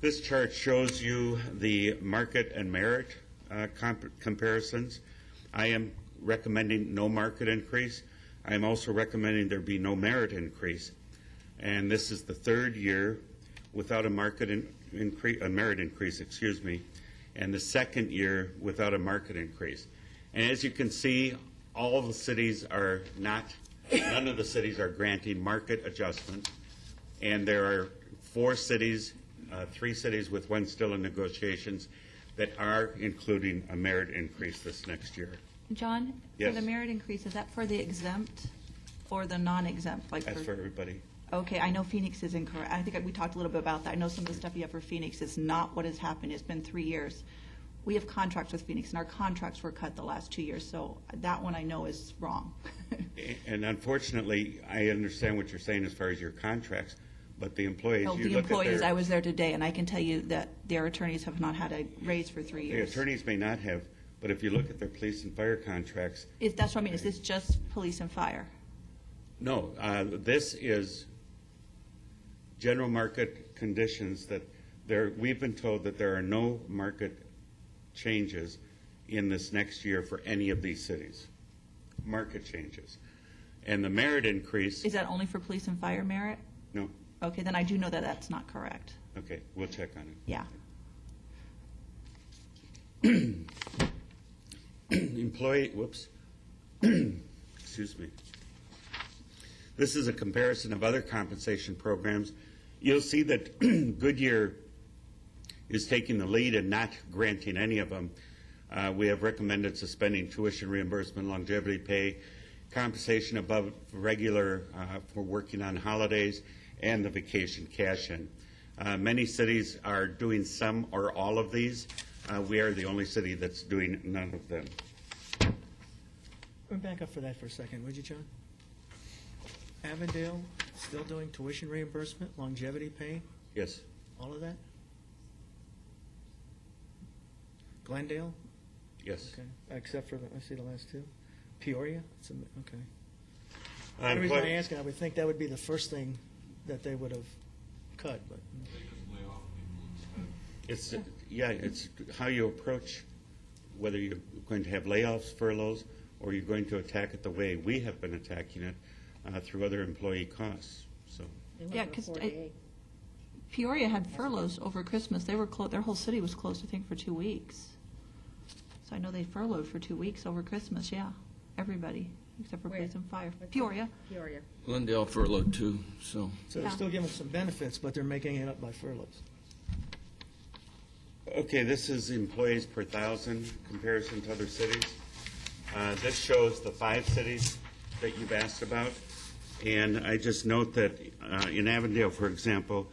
This chart shows you the market and merit comparisons. I am recommending no market increase. I am also recommending there be no merit increase. And this is the third year without a merit increase, and the second year without a market increase. And as you can see, all the cities are not, none of the cities are granting market adjustments, and there are 4 cities, 3 cities with one still in negotiations, that are including a merit increase this next year. John, Yes. for the merit increase, is that for the exempt or the non-exempt? Like That's for everybody. Okay, I know Phoenix is incorrect. I think we talked a little bit about that. I know some of the stuff you have for Phoenix is not what has happened. It's been 3 years. We have contracts with Phoenix, and our contracts were cut the last 2 years, so that one I know is wrong. And unfortunately, I understand what you're saying as far as your contracts, but the employees, No, you the look at employees, their, I was there today, and I can tell you that their attorneys have not had a raise for 3 the years. attorneys may not have, but if you look at their police and fire contracts, That's what I mean. Is this just police and fire? no, this is general market conditions that we've been told that there are no market changes in this next year for any of these cities. Market changes. And the merit increase, Is that only for police and fire merit? no, Okay, then I do know that that's not correct. okay, we'll check on it. Yeah. Employee, excuse me. This is a comparison of other compensation programs. You'll see that Goodyear is taking the lead and not granting any of them. We have recommended suspending tuition reimbursement, longevity pay, compensation above regular for working on holidays, and the vacation cash-in. Many cities are doing some or all of these. We are the only city that's doing none of them. Back up for that for a second, would you, John? Avondale, still doing tuition reimbursement, longevity pay, Yes. all of that? Glendale? Yes. Okay, except for, I see the last 2. Peoria? Okay. The reason I ask, I would think that would be the first thing that they would have cut, but. It's how you approach whether you're going to have layoffs, furloughs, or you're going to attack it the way we have been attacking it through other employee costs. So Yeah, because Peoria had furloughs over Christmas. They were their whole city was closed, I think, for 2 weeks. So I know they furloughed for 2 weeks over Christmas. Yeah, everybody except for Where? police and fire. Peoria. Peoria. Glendale furloughed too, so. So they're Yeah. still giving some benefits, but they're making it up by furloughs. okay, this is employees per thousand comparison to other cities. This shows the 5 cities that you've asked about. And I just note that in Avondale, for example,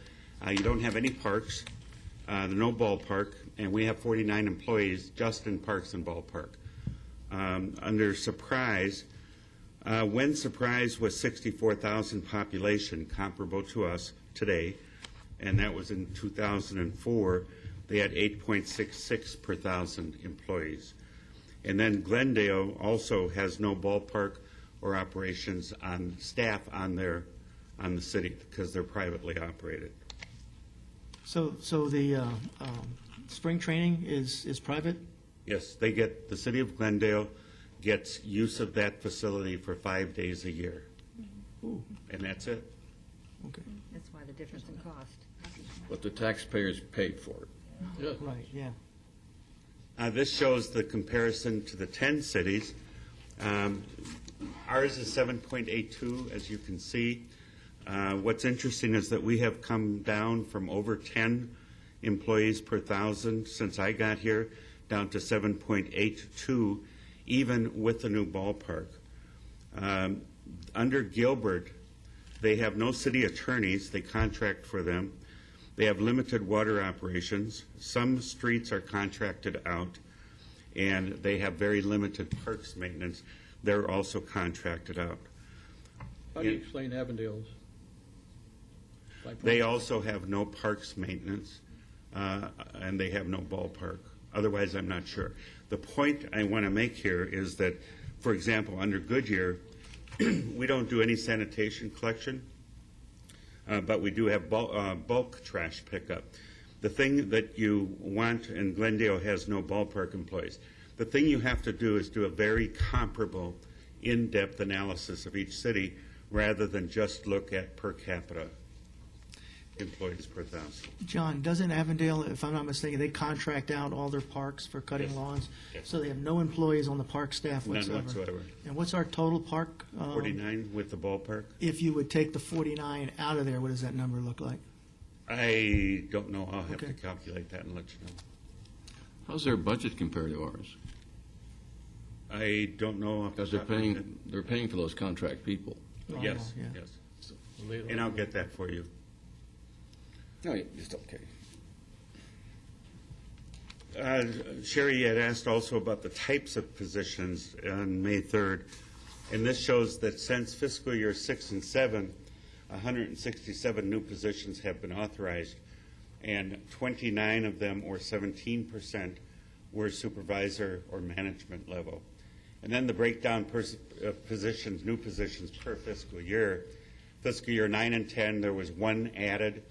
you don't have any parks, no ballpark, and we have 49 employees just in parks and ballpark. Under Surprise, when Surprise was 64,000 population, comparable to us today, and that was in 2004, they had 8.66 per thousand employees. And then Glendale also has no ballpark or operations on staff on the city because they're privately operated. So the spring training is private? Yes, the city of Glendale gets use of that facility for 5 days a year. Ooh, And that's it. okay, That's why the difference in cost. But the taxpayers paid for it. Yeah. right, yeah. This shows the comparison to the 10 cities. Ours is 7.82, as you can see. What's interesting is that we have come down from over 10 employees per thousand since I got here, down to 7.82, even with the new ballpark. Under Gilbert, they have no city attorneys. They contract for them. They have limited water operations. Some streets are contracted out, and they have very limited parks maintenance. They're also contracted out. How do you explain Avondale's? They also have no parks maintenance. and they have no ballpark. Otherwise, I'm not sure. The point I want to make here is that, for example, under Goodyear, we don't do any sanitation collection, but we do have bulk trash pickup. The thing that you want, and Glendale has no ballpark employees, the thing you have to do is do a very comparable, in-depth analysis of each city rather than just look at per capita employees per thousand. John, doesn't Avondale, if I'm not mistaken, they contract out all their parks for cutting Yes. lawns? Yes. So they have no employees on the park staff None whatsoever? whatsoever. And what's our total park? 49 with the ballpark? If you would take the 49 out of there, what does that number look like? I don't know. I'll have to Okay. calculate that and let you know. How's their budget compared to ours? I don't know. off the Because they're top of my head. paying for those contract people. Oh, Yes, yeah. yes. And I'll get that for you. No, just okay. Sherry had asked also about the types of positions on May 3rd, and this shows that since fiscal year 6 and 7, 167 new positions have been authorized, and 29 of them, or 17%, were supervisor or management level. And then the breakdown positions, new positions per fiscal year. Fiscal year 9 and 10, there was one added,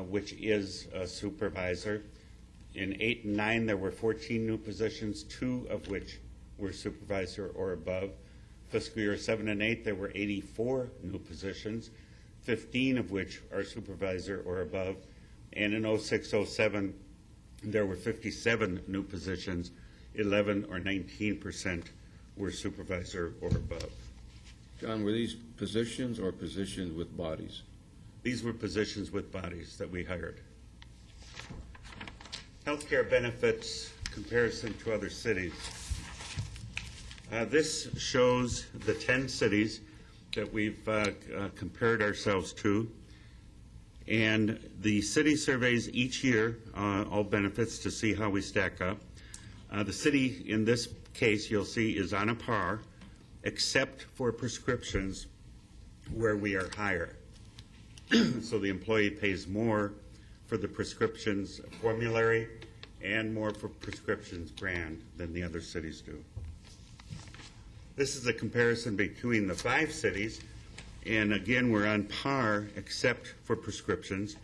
which is a supervisor. In 8 and 9, there were 14 new positions, 2 of which were supervisor or above. Fiscal year 7 and 8, there were 84 new positions, 15 of which are supervisor or above. And in 06-07, there were 57 new positions, 11 or 19% were supervisor or above. John, were these positions or positions with bodies? These were positions with bodies that we hired. Healthcare benefits comparison to other cities. This shows the 10 cities that we've compared ourselves to. And the city surveys each year all benefits to see how we stack up. The city, in this case, you'll see, is on a par, except for prescriptions where we are higher. So the employee pays more for the prescriptions formulary and more for prescriptions brand than the other cities do. This is a comparison between the 5 cities, and again, we're on par except for prescriptions,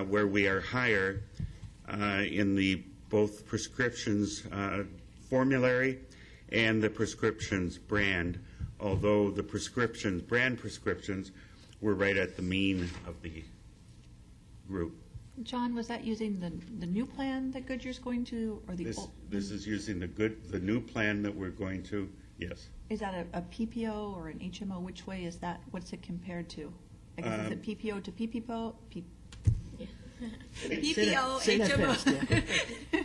where we are higher in the both prescriptions formulary and the prescriptions brand, although the prescriptions, brand prescriptions, were right at the mean of the group. John, was that using the new plan that Goodyear's going to, or the This, old? this is using the new plan that we're going to, yes. Is that a PPO or an HMO? Which way is that? What's it compared to? I guess is it PPO to PPO? PPO, Say that fast, yeah.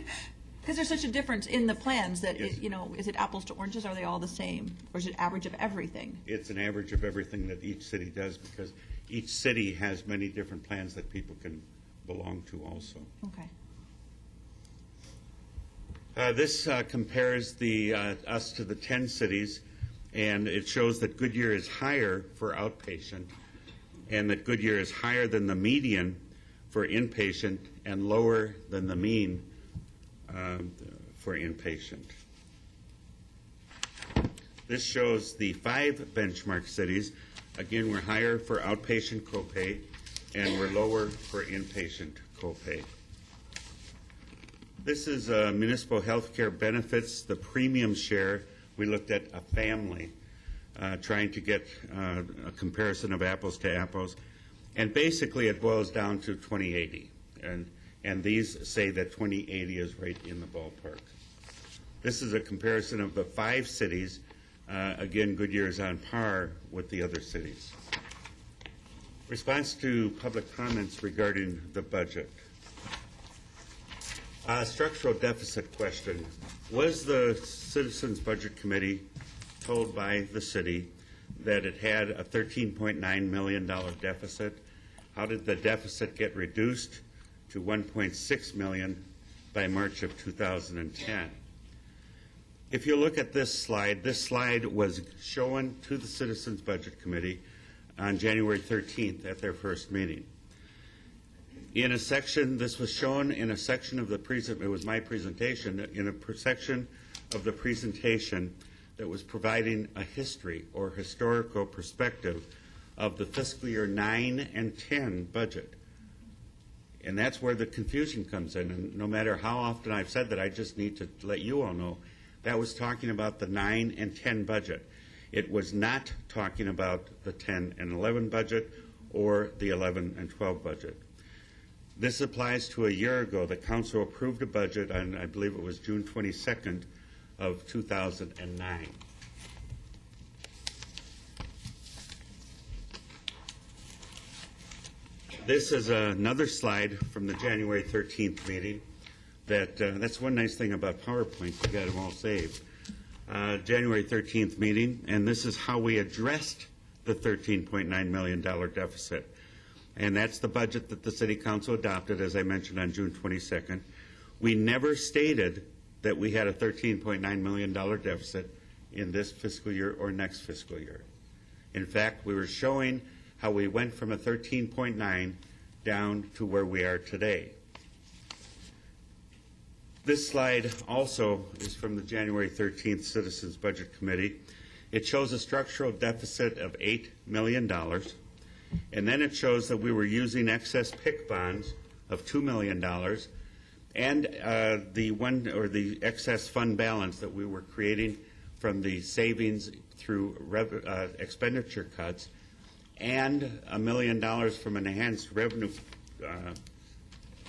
Because there's such a difference in the plans that, Yes. is it apples to oranges? Are they all the same? Or is it average of everything? It's an average of everything that each city does, because each city has many different plans that people can belong to also. Okay. This compares us to the 10 cities, and it shows that Goodyear is higher for outpatient, and that Goodyear is higher than the median for inpatient and lower than the mean for inpatient. This shows the 5 benchmark cities. Again, we're higher for outpatient copay, and we're lower for inpatient copay. This is municipal health care benefits, the premium share. We looked at a family, trying to get a comparison of apples to apples. And basically, it boils down to 2080. And these say that 2080 is right in the ballpark. This is a comparison of the 5 cities. Again, Goodyear is on par with the other cities. Response to public comments regarding the budget. Structural deficit question. Was the Citizens Budget Committee told by the city that it had a $13.9 million deficit? How did the deficit get reduced to $1.6 million by March of 2010? If you look at this slide was shown to the Citizens Budget Committee on January 13th at their first meeting. In a section, this was shown in a section of the it was my presentation, in a section of the presentation that was providing a history or historical perspective of the fiscal year 9 and 10 budget. And that's where the confusion comes in. And no matter how often I've said that, I just need to let you all know that was talking about the 9 and 10 budget. It was not talking about the 10 and 11 budget or the 11 and 12 budget. This applies to a year ago. The council approved a budget on, I believe it was June 22nd of 2009. This is another slide from the January 13th meeting. That's one nice thing about PowerPoint. You got them all saved. January 13th meeting, and this is how we addressed the $13.9 million deficit. And that's the budget that the City Council adopted, as I mentioned, on June 22nd. We never stated that we had a $13.9 million deficit in this fiscal year or next fiscal year. In fact, we were showing how we went from a 13.9 down to where we are today. This slide also is from the January 13th Citizens Budget Committee. It shows a structural deficit of $8 million, and then it shows that we were using excess PIC bonds of $2 million, and the excess fund balance that we were creating from the savings through expenditure cuts, and $1 million from enhanced revenue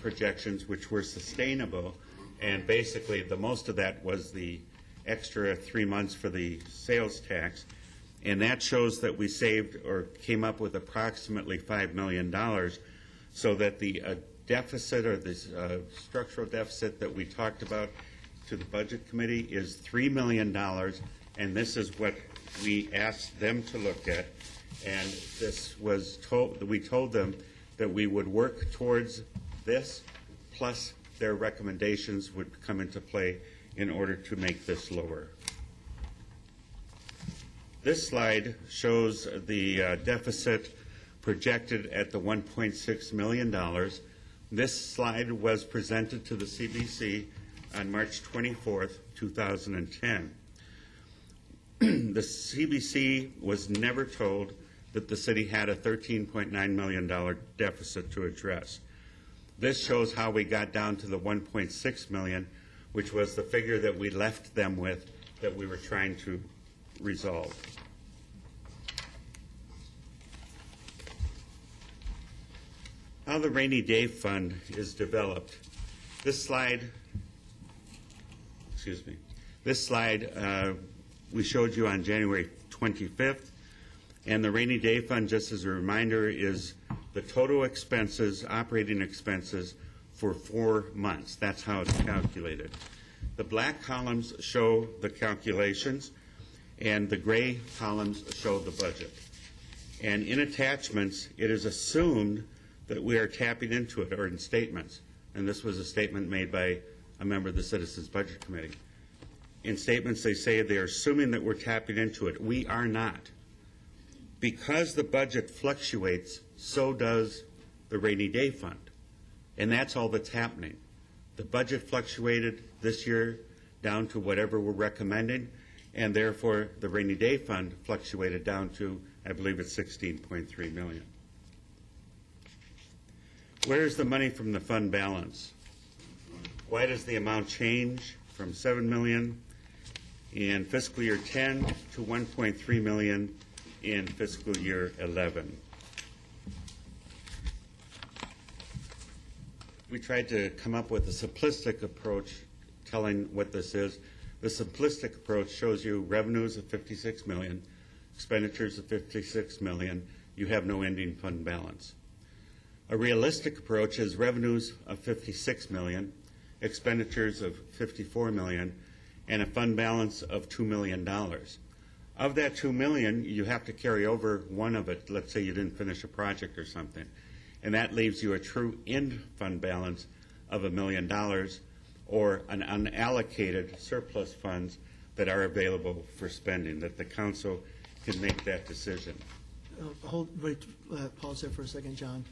projections, which were sustainable. And basically, the most of that was the extra 3 months for the sales tax. And that shows that we saved or came up with approximately $5 million, so that the deficit or the structural deficit that we talked about to the Budget Committee is $3 million. And this is what we asked them to look at. And this was we told them that we would work towards this, plus their recommendations would come into play in order to make this lower. This slide shows the deficit projected at the $1.6 million. This slide was presented to the CBC on March 24th, 2010. The CBC was never told that the city had a $13.9 million deficit to address. This shows how we got down to the $1.6 million, which was the figure that we left them with that we were trying to resolve. How the rainy day fund is developed. This slide we showed you on January 25th, and the rainy day fund, just as a reminder, is the total expenses, operating expenses, for 4 months. That's how it's calculated. The black columns show the calculations, and the gray columns show the budget. And in attachments, it is assumed that we are tapping into it, or in statements. And this was a statement made by a member of the Citizens Budget Committee. In statements, they say they're assuming that we're tapping into it. We are not. Because the budget fluctuates, so does the rainy day fund. And that's all that's happening. The budget fluctuated this year down to whatever we're recommending, and therefore the rainy day fund fluctuated down to, I believe it's $16.3 million. Where's the money from the fund balance? Why does the amount change from $7 million in fiscal year 10 to $1.3 million in fiscal year 11? We tried to come up with a simplistic approach telling what this is. The simplistic approach shows you revenues of $56 million, expenditures of $56 million. You have no ending fund balance. A realistic approach is revenues of $56 million, expenditures of $54 million, and a fund balance of $2 million. Of that $2 million, you have to carry over one of it. Let's say you didn't finish a project or something. And that leaves you a true end fund balance of $1 million, or an unallocated surplus funds that are available for spending, that the council can make that decision. Pause there for a second, John.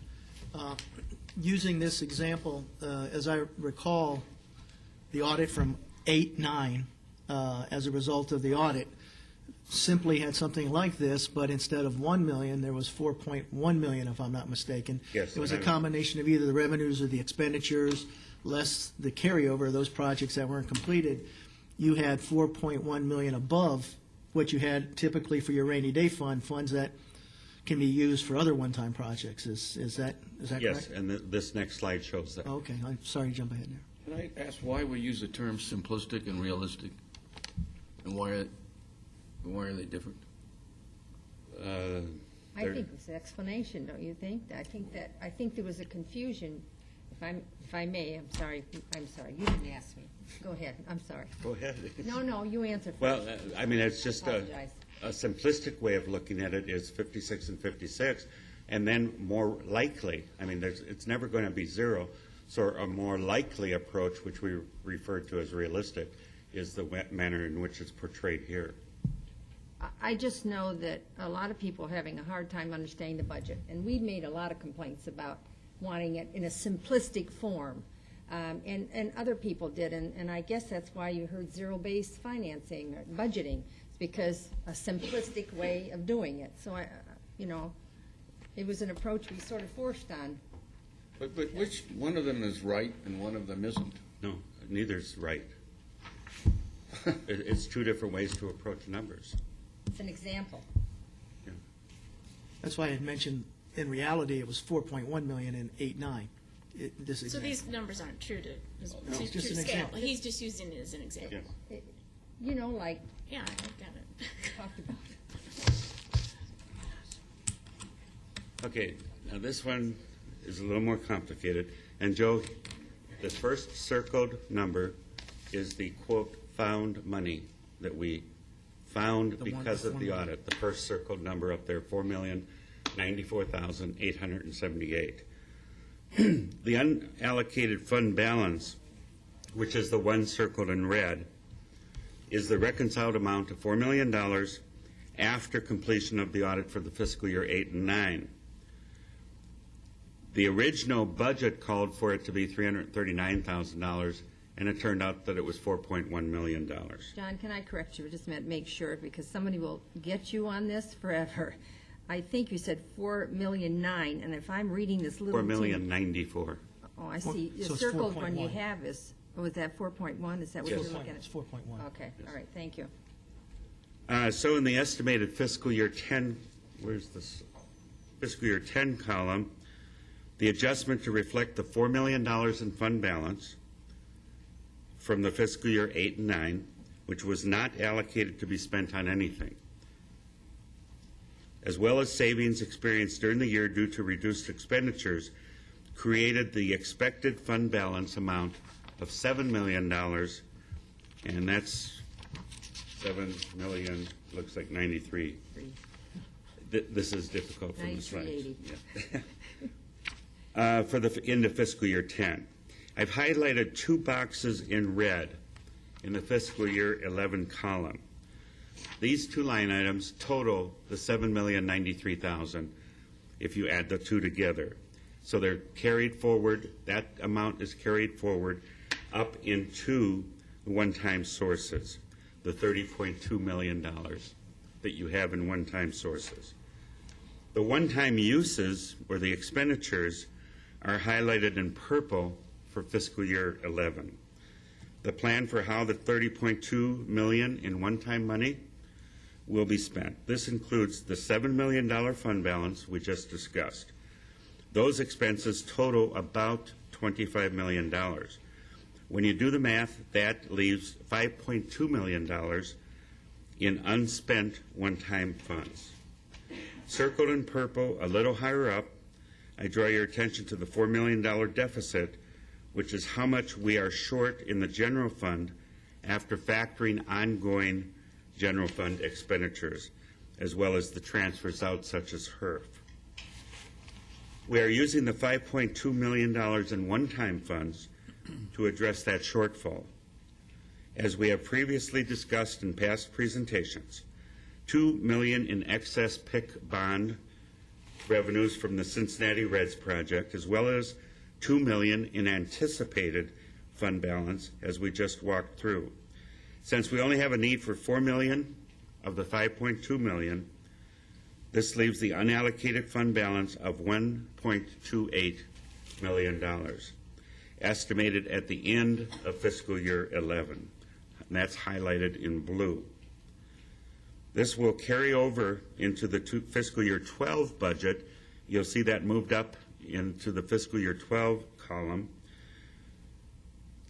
using this example, as I recall, the audit from 8-9, as a result of the audit, simply had something like this, but instead of 1 million, there was 4.1 million, if I'm not mistaken. Yes, It was a and I- combination of either the revenues or the expenditures, less the carryover of those projects that weren't completed. You had 4.1 million above what you had typically for your rainy day fund, funds that can be used for other one-time projects. Is that correct? Yes, and this next slide shows that. Okay, I'm sorry to jump ahead there. Can I ask why we use the terms simplistic and realistic? And why are they different? I think it's an explanation, don't you think? I think there was a confusion, if I may, I'm sorry, you didn't ask me. Go ahead, I'm sorry. Go ahead. No, you answer first. Well, I mean, it's just Apologize. a simplistic way of looking at it is 56 and 56, and then more likely, I mean, it's never going to be zero, so a more likely approach, which we refer to as realistic, is the manner in which it's portrayed here. I just know that a lot of people are having a hard time understanding the budget, and we've made a lot of complaints about wanting it in a simplistic form, and other people did, and I guess that's why you heard zero-based financing or budgeting. It's because a simplistic way of doing it. So it was an approach we sort of forced on. But which one of them is right and one of them isn't? No, neither's right. It's two different ways to approach numbers. It's an example. That's why I had mentioned, in reality, it was 4.1 million in 8-9. This So example. these numbers aren't true to just true an scale. example. He's just using it as an example. Like Yeah, I got it. we talked about. Okay, now this one is a little more complicated. And Joe, the first circled number is the quote, found money that we found because of the audit. The first circled number up there, 4,094,878. The unallocated fund balance, which is the one circled in red, is the reconciled amount of $4 million after completion of the audit for the fiscal year 8 and 9. The original budget called for it to be $339,000, and it turned out that it was $4.1 million. John, can I correct you for just a minute, make sure, because somebody will get you on this forever. I think you said 4,000,009, and if I'm reading this little. 4,094,000. Oh, I see. The So it's circled one you 4.1. have is, was that 4.1? Is that what Yes. you're looking at? It's 4.1. Okay, all right, thank you. So in the estimated fiscal year 10, where's this? Fiscal year 10 column, the adjustment to reflect the $4 million in fund balance from the fiscal year 8 and 9, which was not allocated to be spent on anything, as well as savings experienced during the year due to reduced expenditures, created the expected fund balance amount of $7 million, and that's 7 million, looks like 93. This is difficult from the slides. 9380. Yeah. For the end of fiscal year 10. I've highlighted two boxes in red in the fiscal year 11 column. These two line items total the $7,093,000 if you add the two together. So they're carried forward, that amount is carried forward up into one-time sources, the $30.2 million that you have in one-time sources. The one-time uses, or the expenditures, are highlighted in purple for fiscal year 11. The plan for how the $30.2 million in one-time money will be spent. This includes the $7 million fund balance we just discussed. Those expenses total about $25 million. When you do the math, that leaves $5.2 million in unspent one-time funds. Circled in purple, a little higher up, I draw your attention to the $4 million deficit, which is how much we are short in the general fund after factoring ongoing general fund expenditures, as well as the transfers out such as HERF. We are using the $5.2 million in one-time funds to address that shortfall. As we have previously discussed in past presentations, $2 million in excess PIC bond revenues from the Cincinnati Reds project, as well as $2 million in anticipated fund balance, as we just walked through. Since we only have a need for $4 million of the $5.2 million, this leaves the unallocated fund balance of $1.28 million, estimated at the end of fiscal year 11, and that's highlighted in blue. This will carry over into the fiscal year 12 budget. You'll see that moved up into the fiscal year 12 column.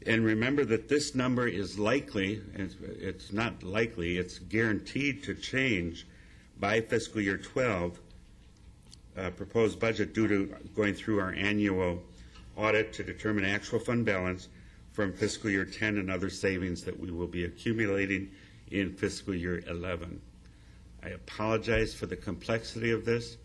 And remember that this number is likely, it's not likely, it's guaranteed to change by fiscal year 12 proposed budget due to going through our annual audit to determine actual fund balance from fiscal year 10 and other savings that we will be accumulating in fiscal year 11. I apologize for the complexity of this.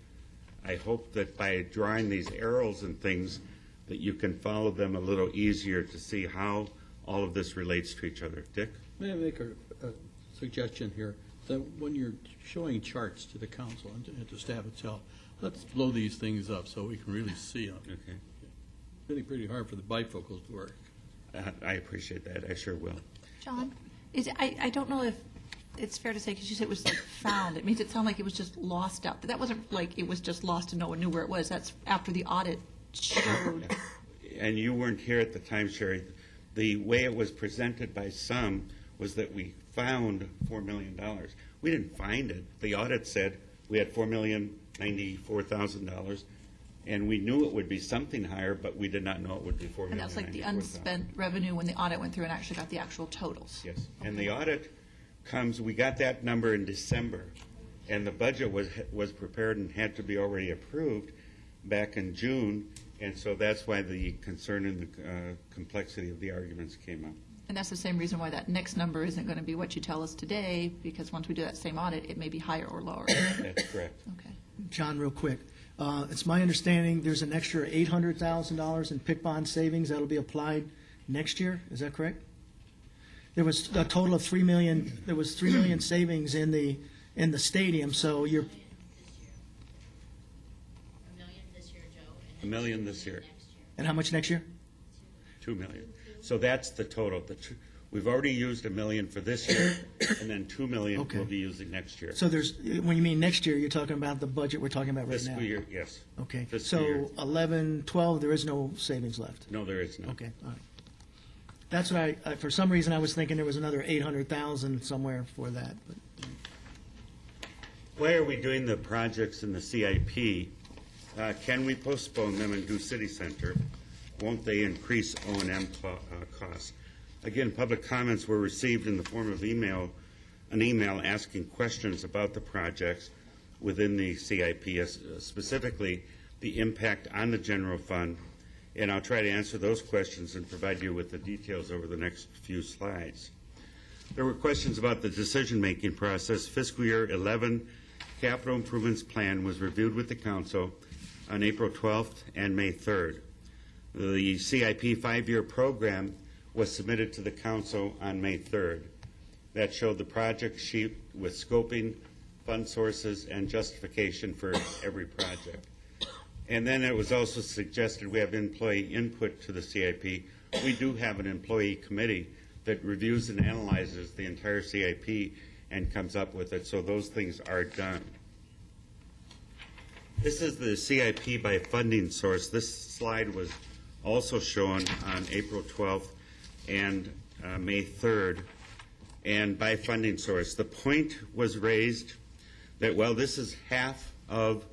I hope that by drawing these arrows and things that you can follow them a little easier to see how all of this relates to each other. Dick? May I make a suggestion here? That when you're showing charts to the council and to staff itself, let's blow these things up so we can really see them. Okay. Really pretty hard for the bifocals to work. I appreciate that. I sure will. John, I don't know if it's fair to say, because you said it was like found, it makes it sound like it was just lost out. That wasn't like it was just lost and no one knew where it was. That's after the audit showed. And you weren't here at the time, Sherry. The way it was presented by some was that we found $4 million. We didn't find it. The audit said we had $4,094,000, and we knew it would be something higher, but we did not know it would be $4,094,000. And that's like the unspent revenue when the audit went through and actually got the actual totals. Yes, and the audit comes, we got that number in December, and the budget was prepared and had to be already approved back in June, and so that's why the concern and the complexity of the arguments came up. And that's the same reason why that next number isn't going to be what you tell us today, because once we do that same audit, it may be higher or lower. That's correct. Okay. John, real quick. It's my understanding there's an extra $800,000 in PIC bond savings that'll be applied next year. Is that correct? There was a total of $3 million. There was $3 million savings in the stadium. So you're $1 million this year, Joe. $1 million this year. and how much next year? $2 million. So that's the total. We've already used $1 million for this year, and then $2 million Okay. we'll be using next year. So there's when you mean next year, you're talking about the budget we're talking about right now. Fiscal year, yes. Okay. Fiscal year. So 11, 12, there is no savings left. No, there is not. Okay. All right. That's what I for some reason I was thinking there was another 800,000 somewhere for that. But Why are we doing the projects in the CIP? Can we postpone them and do city center? Won't they increase O&M costs? Again, public comments were received in the form of an email asking questions about the projects within the CIP, specifically the impact on the general fund, and I'll try to answer those questions and provide you with the details over the next few slides. There were questions about the decision-making process. Fiscal year 11 capital improvements plan was reviewed with the council on April 12th and May 3rd. The CIP 5-year program was submitted to the council on May 3rd. That showed the project sheet with scoping, fund sources, and justification for every project. And then it was also suggested we have employee input to the CIP. We do have an employee committee that reviews and analyzes the entire CIP and comes up with it, so those things are done. This is the CIP by funding source. This slide was also shown on April 12th and May 3rd, and by funding source. The point was raised that, well, this is half of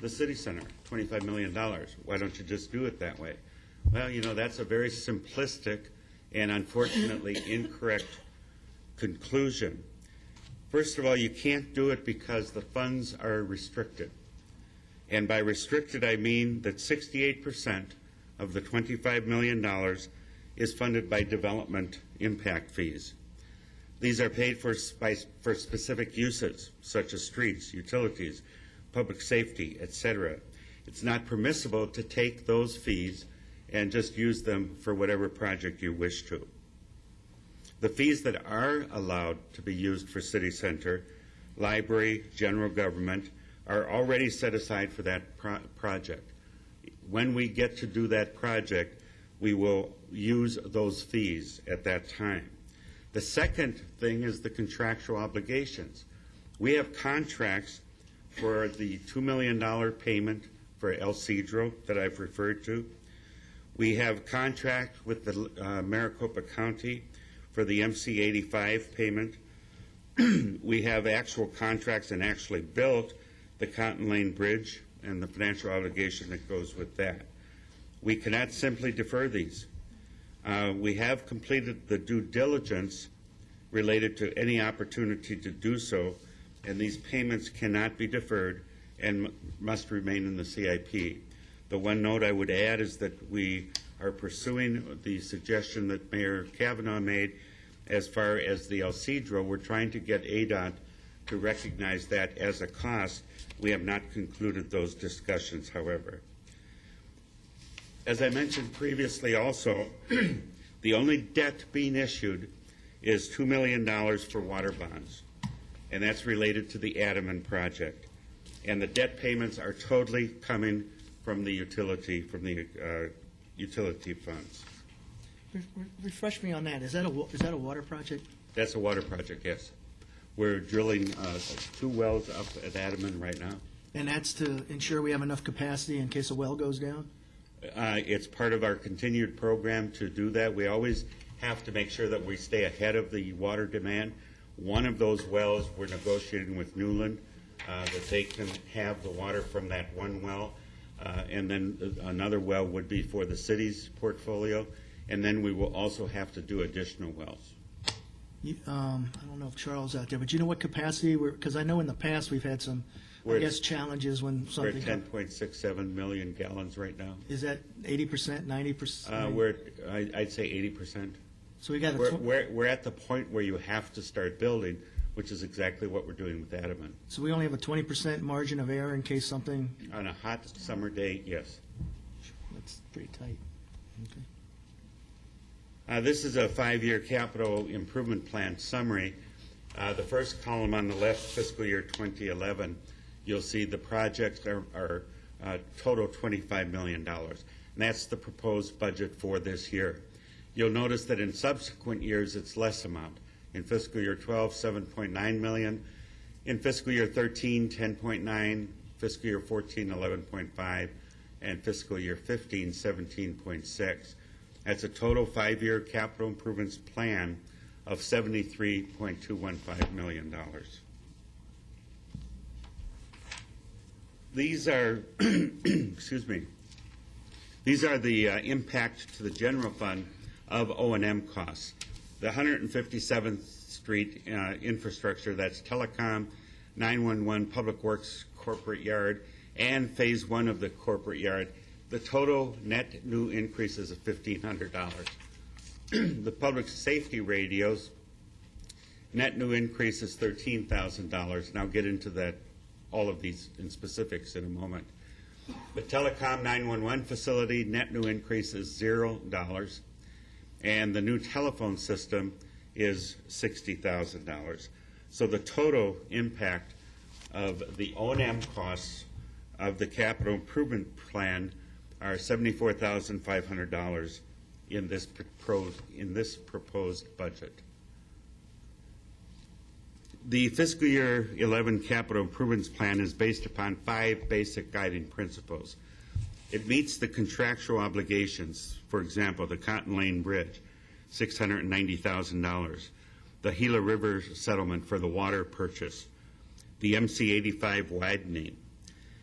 the city center, $25 million. Why don't you just do it that way? Well, you know, that's a very simplistic and unfortunately incorrect conclusion. First of all, you can't do it because the funds are restricted. And by restricted, I mean that 68% of the $25 million is funded by development impact fees. These are paid for specific uses, such as streets, utilities, public safety, etc. It's not permissible to take those fees and just use them for whatever project you wish to. The fees that are allowed to be used for city center, library, general government, are already set aside for that project. When we get to do that project, we will use those fees at that time. The second thing is the contractual obligations. We have contracts for the $2 million payment for El Cedro that I've referred to. We have contract with the Maricopa County for the MC 85 payment. We have actual contracts and actually built the Cotton Lane Bridge and the financial obligation that goes with that. We cannot simply defer these. We have completed the due diligence related to any opportunity to do so, and these payments cannot be deferred and must remain in the CIP. The one note I would add is that we are pursuing the suggestion that Mayor Kavanaugh made as far as the El Cedro. We're trying to get ADOT to recognize that as a cost. We have not concluded those discussions, however. As I mentioned previously also, the only debt being issued is $2 million for water bonds, and that's related to the Adaman project. And the debt payments are totally coming from the utility funds. Refresh me on that. Is that a water project? That's a water project, yes. We're drilling 2 wells up at Adaman right now. And that's to ensure we have enough capacity in case a well goes down? It's part of our continued program to do that. We always have to make sure that we stay ahead of the water demand. One of those wells, we're negotiating with Newland that they can have the water from that one well. And then another well would be for the city's portfolio. And then we will also have to do additional wells. I don't know if Charles is out there, but you know what capacity because I know in the past we've had some, challenges when We're at something. 10.67 million gallons right now. Is that 80%, 90%? I'd say 80%. So we got We're at the point where you have to start building, which is exactly what we're doing with Adaman. So we only have a 20% margin of error in case something. On a hot summer day, yes. That's pretty tight. Okay. This is a 5-year capital improvement plan summary. The first column on the left, fiscal year 2011, you'll see the projects are total $25 million. And that's the proposed budget for this year. You'll notice that in subsequent years, it's less amount. In fiscal year 12, $7.9 million. In fiscal year 13, $10.9. Fiscal year 14, $11.5. And fiscal year 15, $17.6. That's a total 5-year capital improvements plan of $73.215 million. These are, excuse me, these are the impact to the general fund of O&M costs. The 157th Street infrastructure, that's telecom, 911, Public Works corporate yard, and Phase 1 of the corporate yard. The total net new increase is of $1,500. The public safety radios, net new increase is $13,000. And I'll get into that, all of these in specifics in a moment. The telecom 911 facility, net new increase is $0. And the new telephone system is $60,000. So the total impact of the O&M costs of the capital improvement plan are $74,500 in this proposed budget. The fiscal year 11 capital improvements plan is based upon 5 basic guiding principles. It meets the contractual obligations. For example, the Cotton Lane Bridge, $690,000. The Gila River settlement for the water purchase. The MC 85 widening.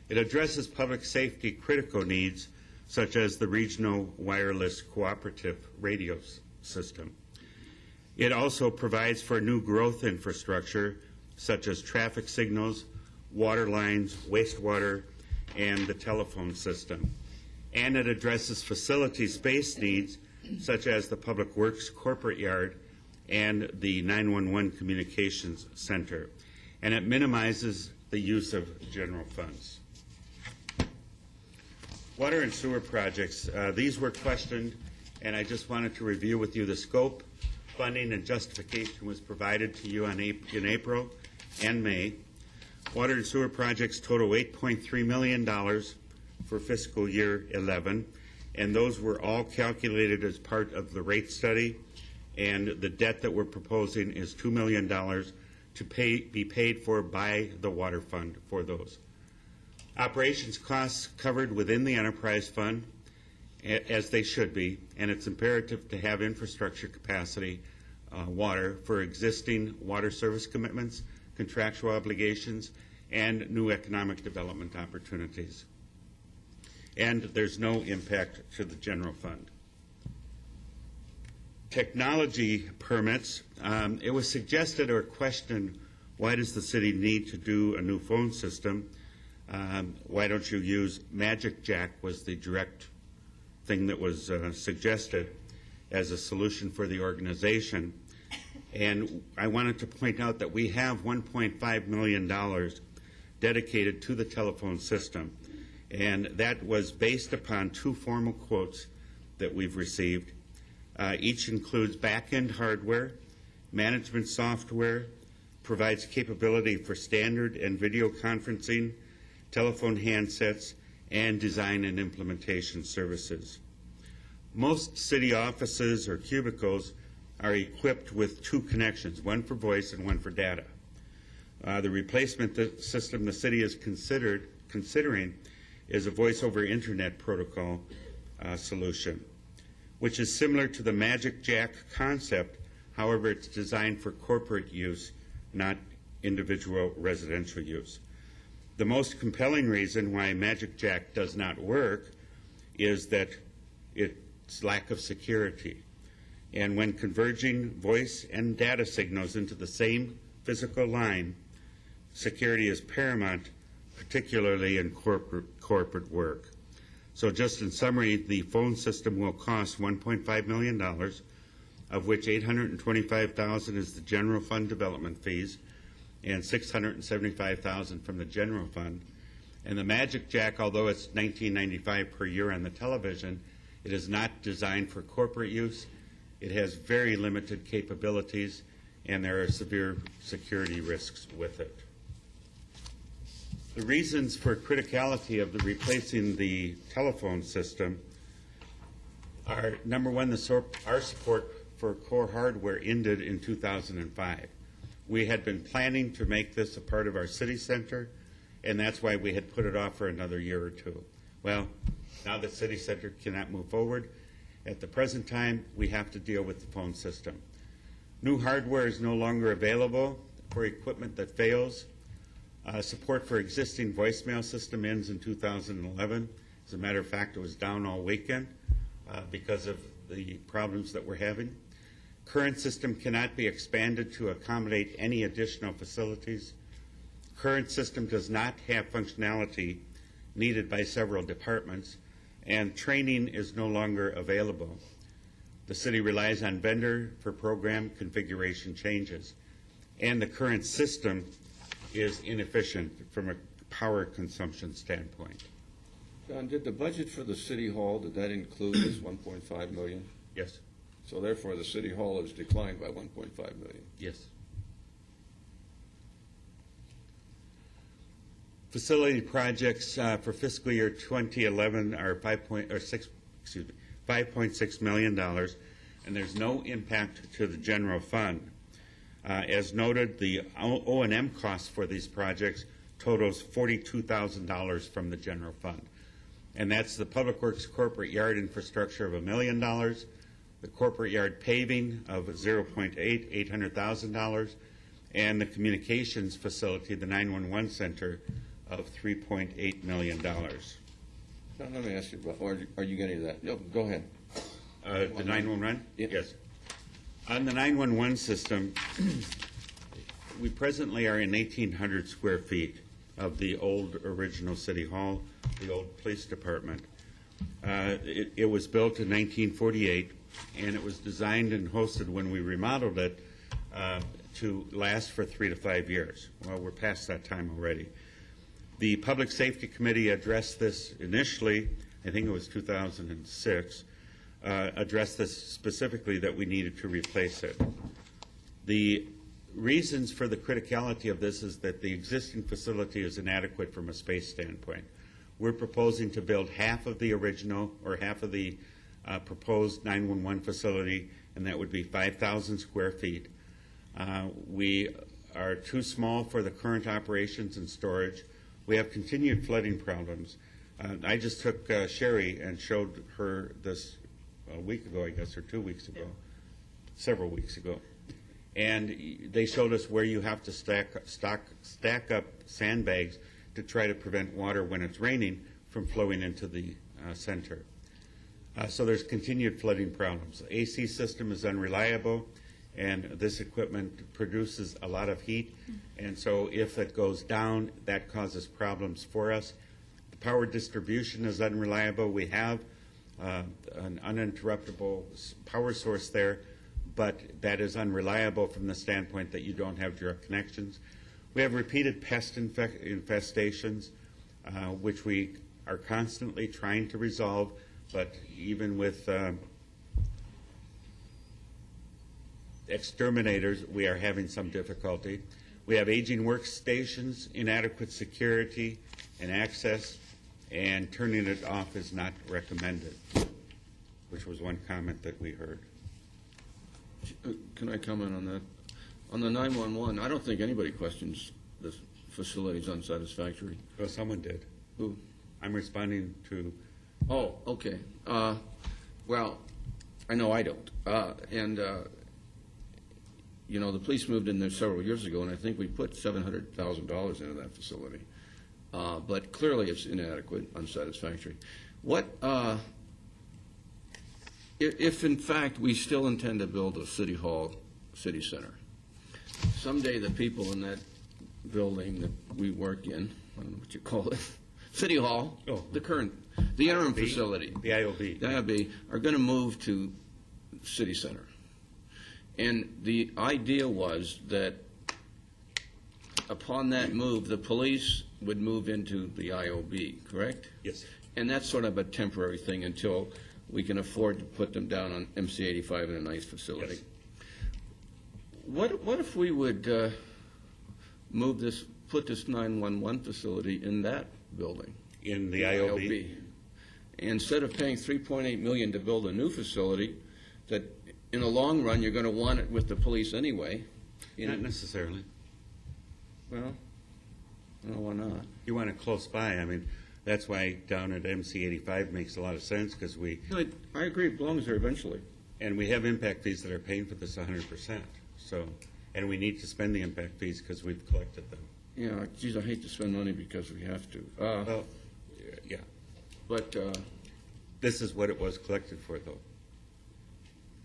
It addresses public safety critical needs such as the regional wireless cooperative radio system. It also provides for new growth infrastructure such as traffic signals, water lines, wastewater, and the telephone system. And it addresses facility space needs such as the Public Works corporate yard and the 911 communications center. And it minimizes the use of general funds. Water and sewer projects, these were questioned, and I just wanted to review with you the scope, funding, and justification was provided to you in April and May. Water and sewer projects total $8.3 million for fiscal year 11, and those were all calculated as part of the rate study, and the debt that we're proposing is $2 million to be paid for by the water fund for those. Operations costs covered within the enterprise fund, as they should be, and it's imperative to have infrastructure capacity, water, for existing water service commitments, contractual obligations, and new economic development opportunities. And there's no impact to the general fund. Technology permits, it was suggested or questioned, why does the city need to do a new phone system? Why don't you use Magic Jack was the direct thing that was suggested as a solution for the organization. And I wanted to point out that we have $1.5 million dedicated to the telephone system. And that was based upon 2 formal quotes that we've received. Each includes back-end hardware, management software, provides capability for standard and video conferencing, telephone handsets, and design and implementation services. Most city offices or cubicles are equipped with 2 connections, one for voice and one for data. The replacement system the city is considering is a voice over internet protocol solution, which is similar to the Magic Jack concept. However, it's designed for corporate use, not individual residential use. The most compelling reason why Magic Jack does not work is that its lack of security. And when converging voice and data signals into the same physical line, security is paramount, particularly in corporate work. So just in summary, the phone system will cost $1.5 million, of which $825,000 is the general fund development fees, and $675,000 from the general fund. And the Magic Jack, although it's $19.95 per year on the television, it is not designed for corporate use. It has very limited capabilities, and there are severe security risks with it. The reasons for criticality of replacing the telephone system are, number one, our support for core hardware ended in 2005. We had been planning to make this a part of our city center, and that's why we had put it off for another year or 2. Well, now the city center cannot move forward. At the present time, we have to deal with the phone system. New hardware is no longer available for equipment that fails. Support for existing voicemail system ends in 2011. As a matter of fact, it was down all weekend because of the problems that we're having. Current system cannot be expanded to accommodate any additional facilities. Current system does not have functionality needed by several departments, and training is no longer available. The city relies on vendor for program configuration changes, and the current system is inefficient from a power consumption standpoint. John, did the budget for the city hall, did that include this $1.5 million? Yes. So therefore, the city hall has declined by $1.5 million. Yes. Facility projects for fiscal year 2011 are $5.6 million, and there's no impact to the general fund. As noted, the O&M cost for these projects totals $42,000 from the general fund. And that's the Public Works corporate yard infrastructure of $1 million, the corporate yard paving of $800,000, and the communications facility, the 911 center, of $3.8 million. John, let me ask you, are you getting that? No, go ahead. The 911? Yeah. Yes. On the 911 system, we presently are in 1,800 square feet of the old original City Hall, the old police department. It was built in 1948, and it was designed and hosted when we remodeled it to last for 3 to 5 years. Well, we're past that time already. The Public Safety Committee addressed this initially, I think it was 2006, addressed this specifically that we needed to replace it. The reasons for the criticality of this is that the existing facility is inadequate from a space standpoint. We're proposing to build half of the original, or half of the proposed 911 facility, and that would be 5,000 square feet. We are too small for the current operations and storage. We have continued flooding problems. I just took Sherry and showed her this a week ago, I guess, or 2 weeks ago, several weeks ago. And they showed us where you have to stack up sandbags to try to prevent water when it's raining from flowing into the center. So there's continued flooding problems. The AC system is unreliable, and this equipment produces a lot of heat. And so if it goes down, that causes problems for us. The power distribution is unreliable. We have an uninterruptible power source there, but that is unreliable from the standpoint that you don't have direct connections. We have repeated pest infestations, which we are constantly trying to resolve, but even with exterminators, we are having some difficulty. We have aging workstations, inadequate security and access, and turning it off is not recommended, which was one comment that we heard. Can I comment on that? On the 911, I don't think anybody questions the facility's unsatisfactory. Well, someone did. Who? I'm responding to. Oh, okay. Well, I know I don't. You know, the police moved in there several years ago, and I think we put $700,000 into that facility. But clearly it's inadequate, unsatisfactory. What, if in fact we still intend to build a city hall, city center, someday the people in that building that we work in, I don't know what you call it, City Hall, the interim facility, the IOB, are going to move to City Center. And the idea was that upon that move, the police would move into the IOB, correct? Yes. And that's sort of a temporary thing until we can afford to put them down on MC 85 in a nice facility. Yes. What if we would put this 911 facility in that building? In the IOB? Instead of paying $3.8 million to build a new facility, that in the long run you're going to want it with the police anyway. Not necessarily. Well, why not? You want it close by. I mean, that's why down at MC 85 makes a lot of sense, because we. No, I agree, it belongs there eventually. And we have impact fees that are paying for this 100%. So, and we need to spend the impact fees because we've collected them. Yeah, geez, I hate to spend money because we have to. Well, yeah. But This is what it was collected for, though.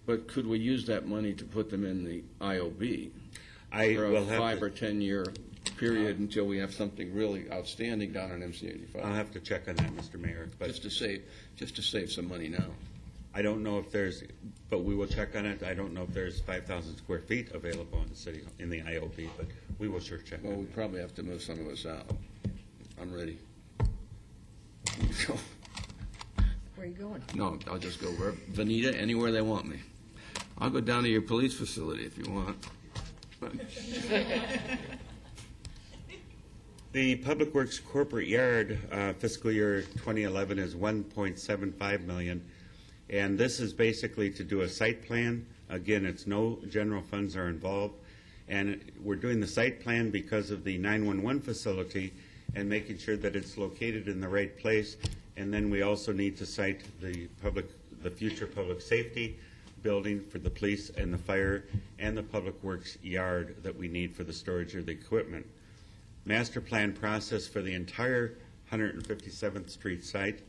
But could we use that money to put them in the IOB I for a will have 5 or 10 year period until we have something really outstanding down on MC 85? I'll have to check on that, Mr. Mayor. But Just to save some money now. I don't know if there's, but we will check on it. I don't know if there's 5,000 square feet available in the city, in the IOB, but we will sure check Well, on we it. probably have to move some of us out. I'm ready. Where are you going? No, I'll just go where, Veneta, anywhere they want me. I'll go down to your police facility if you want. The Public Works Corporate Yard fiscal year 2011 is $1.75 million, and this is basically to do a site plan. Again, it's no general funds are involved, and we're doing the site plan because of the 911 facility and making sure that it's located in the right place. And then we also need to cite the future public safety building for the police and the fire and the Public Works yard that we need for the storage of the equipment. Master plan process for the entire 157th Street site.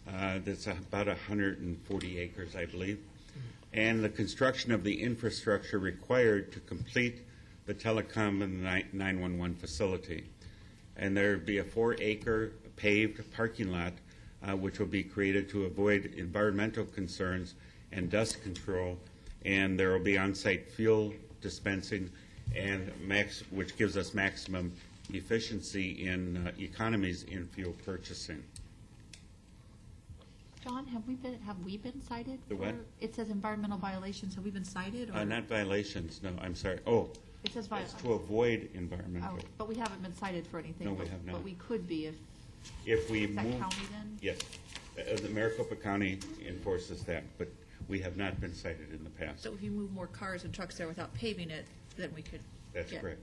That's about 140 acres, I believe. And the construction of the infrastructure required to complete the telecom and the 911 facility. And there will be a 4-acre paved parking lot which will be created to avoid environmental concerns and dust control. And there will be on-site fuel dispensing, and which gives us maximum efficiency in economies in fuel purchasing. John, have we been cited? The what? It says environmental violations. Have we been cited? Or? Not violations, no, I'm sorry. Oh, It says it's to avoid environmental. but we haven't been cited for anything. No, we but, have not. But we could be if If we Is that move. county then? Yes. The Maricopa County enforces that, but we have not been cited in the past. So if you move more cars and trucks there without paving it, then we could. That's get- correct.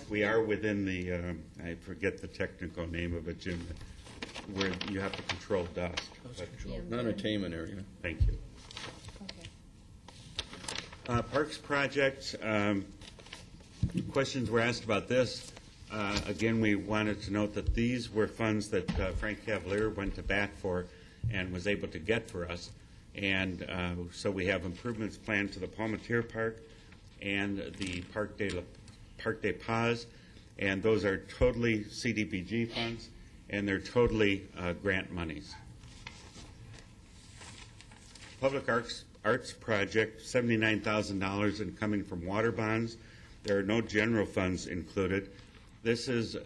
We are within the, I forget the technical name of it, Jim, where you have to control dust. But- Non-attainment area. Thank you. Parks project, questions were asked about this. Again, we wanted to note that these were funds that Frank Cavalier went to bat for and was able to get for us. And so we have improvements planned to the Palmatier Park and the Parc des Pas, and those are totally CDBG funds, and they're totally grant monies. Public Arts Project, $79,000 and coming from water bonds. There are no general funds included. This is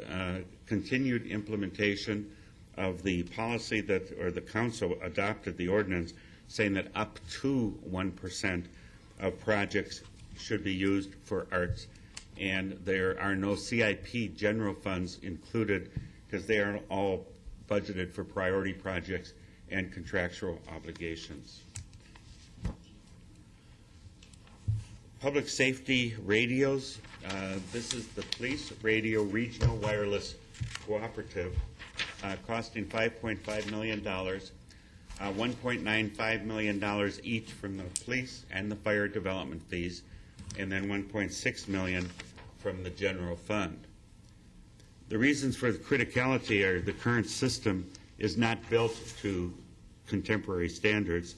continued implementation of the policy that, or the council adopted the ordinance saying that up to 1% of projects should be used for arts. And there are no CIP general funds included because they are all budgeted for priority projects and contractual obligations. Public safety radios. This is the Police Radio Regional Wireless Cooperative, costing $5.5 million, $1.95 million each from the police and the fire development fees, and then $1.6 million from the general fund. The reasons for the criticality are the current system is not built to contemporary standards.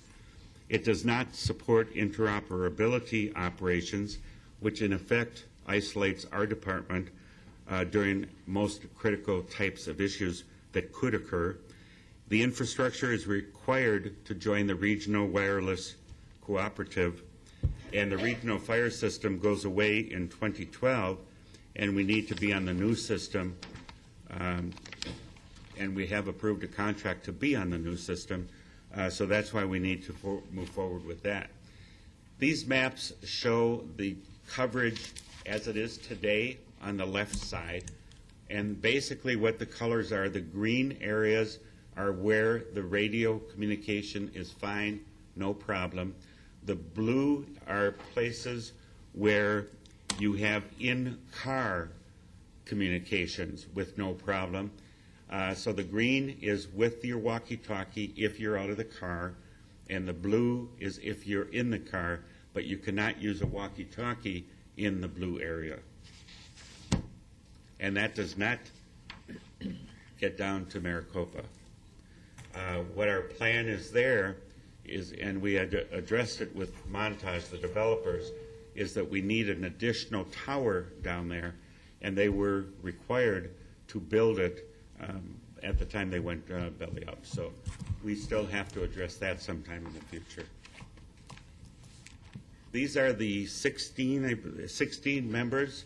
It does not support interoperability operations, which in effect isolates our department during most critical types of issues that could occur. The infrastructure is required to join the Regional Wireless Cooperative, and the regional fire system goes away in 2012, and we need to be on the new system, and we have approved a contract to be on the new system. So that's why we need to move forward with that. These maps show the coverage as it is today on the left side. And basically what the colors are, the green areas are where the radio communication is fine, no problem. The blue are places where you have in-car communications with no problem. So the green is with your walkie-talkie if you're out of the car, and the blue is if you're in the car, but you cannot use a walkie-talkie in the blue area. And that does not get down to Maricopa. What our plan is there is, and we had addressed it with Montage, the developers, is that we need an additional tower down there, and they were required to build it at the time they went belly up. So we still have to address that sometime in the future. These are the 16 members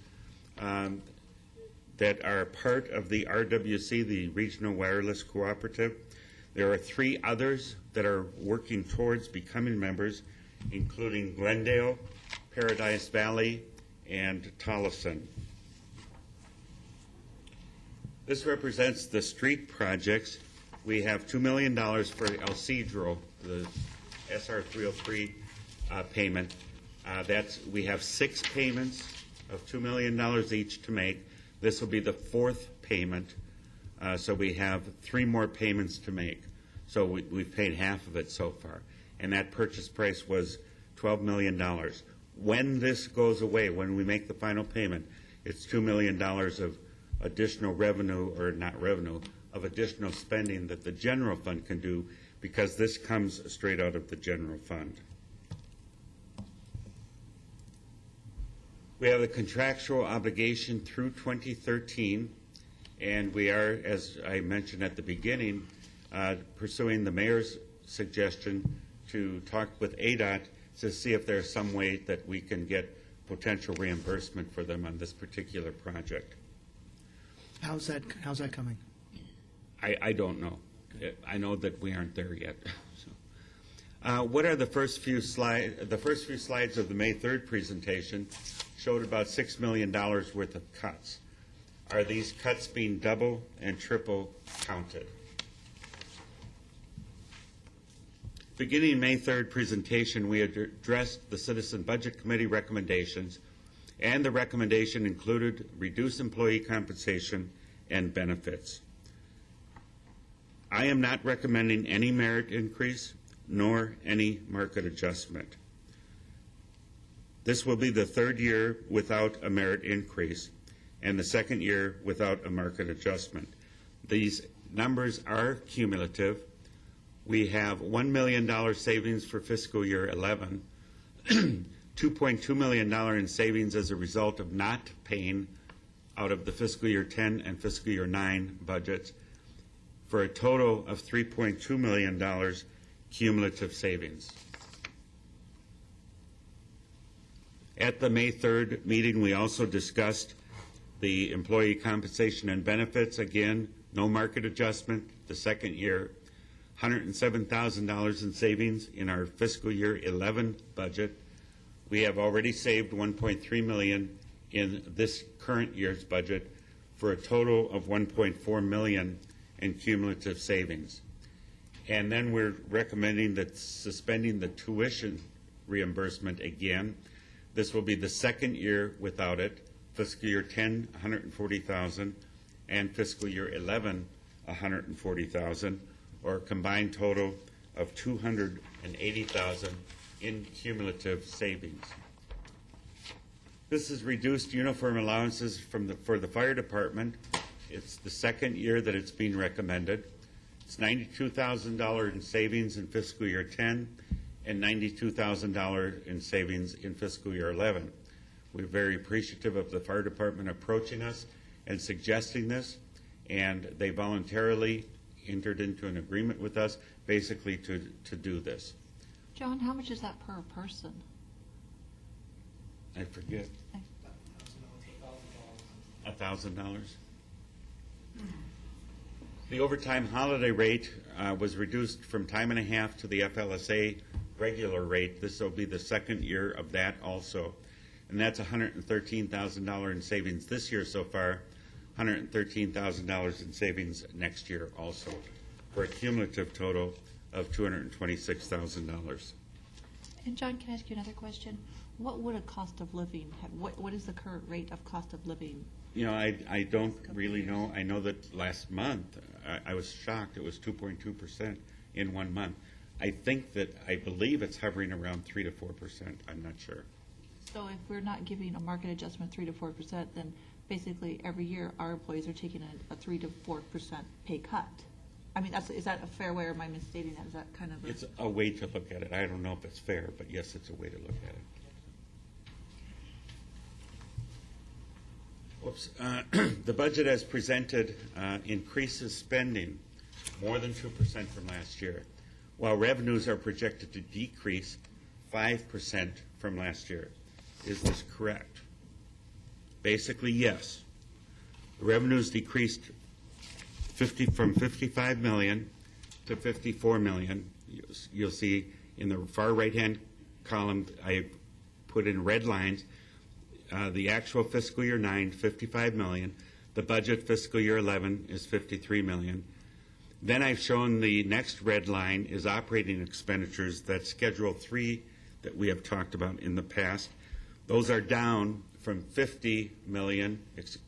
that are part of the RWC, the Regional Wireless Cooperative. There are 3 others that are working towards becoming members, including Glendale, Paradise Valley, and Tolleson. This represents the street projects. We have $2 million for El Cedro, the SR 303 payment. We have 6 payments of $2 million each to make. This will be the 4th payment, so we have 3 more payments to make. So we've paid half of it so far, and that purchase price was $12 million. When this goes away, when we make the final payment, it's $2 million of additional revenue, or not revenue, of additional spending that the general fund can do, because this comes straight out of the general fund. We have a contractual obligation through 2013, and we are, as I mentioned at the beginning, pursuing the mayor's suggestion to talk with ADOT to see if there's some way that we can get potential reimbursement for them on this particular project. How's that coming? I don't know. I know that we aren't there yet. So. What are the first few slides? The first few slides of the May 3rd presentation showed about $6 million worth of cuts. are these cuts being double and triple counted? Beginning May 3rd presentation, we addressed the Citizen Budget Committee recommendations, and the recommendation included reduced employee compensation and benefits. I am not recommending any merit increase nor any market adjustment. This will be the third year without a merit increase and the second year without a market adjustment. These numbers are cumulative. We have $1 million savings for fiscal year 11, $2.2 million in savings as a result of not paying out of the fiscal year 10 and fiscal year 9 budgets, for a total of $3.2 million cumulative savings. At the May 3rd meeting, we also discussed the employee compensation and benefits. Again, no market adjustment. The second year, $107,000 in savings in our fiscal year 11 budget. We have already saved $1.3 million in this current year's budget, for a total of $1.4 million in cumulative savings. And then we're recommending that suspending the tuition reimbursement again. This will be the second year without it. Fiscal year 10, $140,000, and fiscal year 11, $140,000, or a combined total of $280,000 in cumulative savings. This has reduced uniform allowances for the fire department. It's the second year that it's being recommended. It's $92,000 in savings in fiscal year 10 and $92,000 in savings in fiscal year 11. We're very appreciative of the fire department approaching us and suggesting this, and they voluntarily entered into an agreement with us basically to do this. John, how much is that per person? I forget. $1,000. The overtime holiday rate was reduced from time and a half to the FLSA regular rate. This will be the second year of that also. And that's $113,000 in savings this year so far, $113,000 in savings next year also, for a cumulative total of $226,000. And John, can I ask you another question? What would a cost of living have? What is the current rate of cost of living? You know, I don't really know. I know that last month, I was shocked. It was 2.2% in 1 month. I believe it's hovering around 3 to 4%. I'm not sure. So if we're not giving a market adjustment 3 to 4%, then basically every year our employees are taking a 3 to 4% pay cut. I mean, is that a fair way, or am I misstating that? Is that kind of It's a way to look at it. I don't know if it's fair, but yes, it's a way to look at it. Whoops. The budget as presented increases spending more than 2% from last year, while revenues are projected to decrease 5% from last year. Is this correct? Basically, yes. Revenues decreased from $55 million to $54 million. You'll see in the far right-hand column, I put in red lines. The actual fiscal year 9, $55 million. The budget fiscal year 11 is $53 million. Then I've shown the next red line is operating expenditures. That's Schedule 3 that we have talked about in the past. Those are down from $50 million to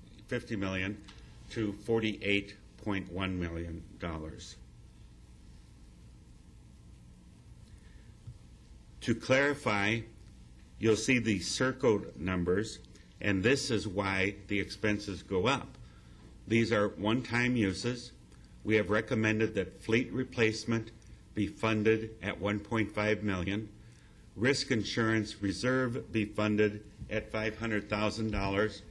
$48.1 million. To clarify, you'll see the circled numbers, and this is why the expenses go up. These are one-time uses. We have recommended that fleet replacement be funded at $1.5 million. Risk insurance reserve be funded at $500,000.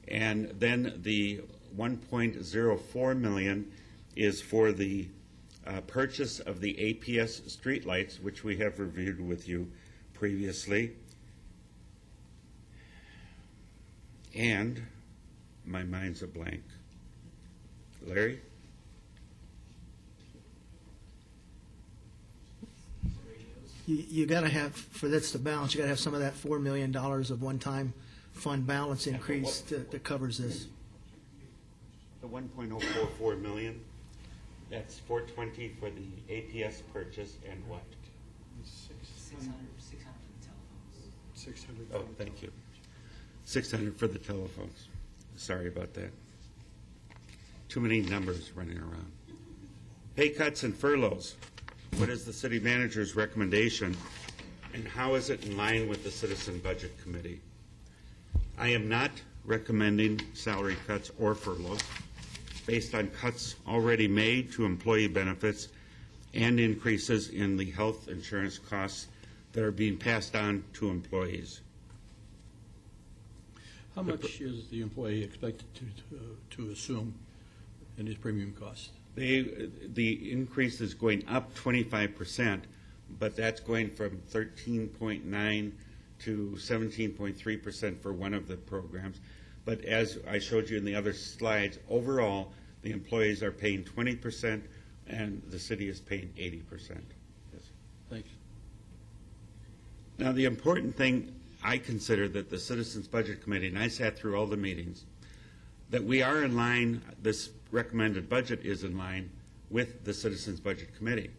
And then the $1.04 million is for the purchase of the APS streetlights, which we have reviewed with you previously. And my mind's a blank. Larry? You got to have, for this to balance, you got to have some of that $4 million of one-time fund balance increase that covers this. 1.044 million. That's 420 for the APS purchase and what? 600 for the telephones. 600. Oh, thank you. 600 for the telephones. Sorry about that. Too many numbers running around. Pay cuts and furloughs. What is the city manager's recommendation, and how is it in line with the Citizen Budget Committee? I am not recommending salary cuts or furloughs based on cuts already made to employee benefits and increases in the health insurance costs that are being passed on to employees. How much is the employee expected to assume in his premium cost? The increase is going up 25%, but that's going from 13.9 to 17.3% for one of the programs. But as I showed you in the other slides, overall, the employees are paying 20% and the city is paying 80%. Yes. Thanks. Now, the important thing I consider that the Citizens Budget Committee, and I sat through all the meetings, that we are in line, this recommended budget is in line with the Citizens Budget Committee.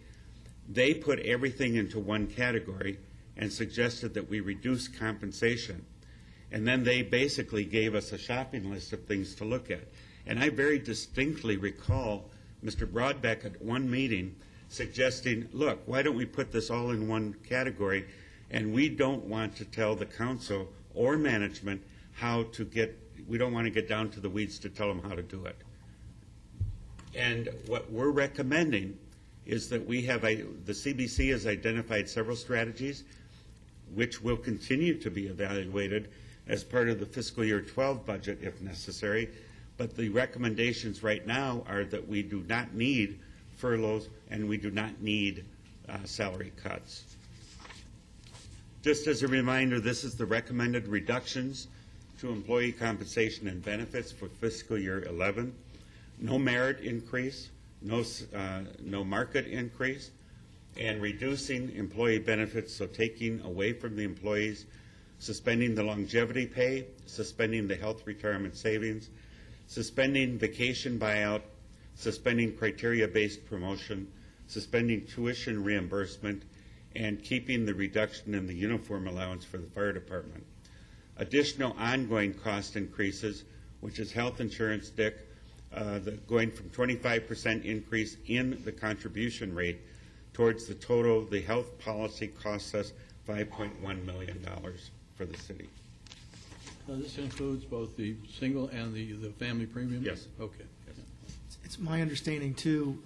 They put everything into one category and suggested that we reduce compensation. And then they basically gave us a shopping list of things to look at. And I very distinctly recall Mr. Broadbeck at one meeting suggesting, look, why don't we put this all in one category, and we don't want to tell the council or management how to get, we don't want to get down to the weeds to tell them how to do it. And what we're recommending is that we have, the CBC has identified several strategies which will continue to be evaluated as part of the fiscal year 12 budget if necessary. But the recommendations right now are that we do not need furloughs and we do not need salary cuts. Just as a reminder, this is the recommended reductions to employee compensation and benefits for fiscal year 11. No merit increase, no market increase, and reducing employee benefits, so taking away from the employees, suspending the longevity pay, suspending the health retirement savings, suspending vacation buyout, suspending criteria-based promotion, suspending tuition reimbursement, and keeping the reduction in the uniform allowance for the fire department. Additional ongoing cost increases, which is health insurance, Dick, going from 25% increase in the contribution rate towards the total. The health policy costs us $5.1 million for the city. This includes both the single and the family premium? Yes. Okay. It's my understanding too,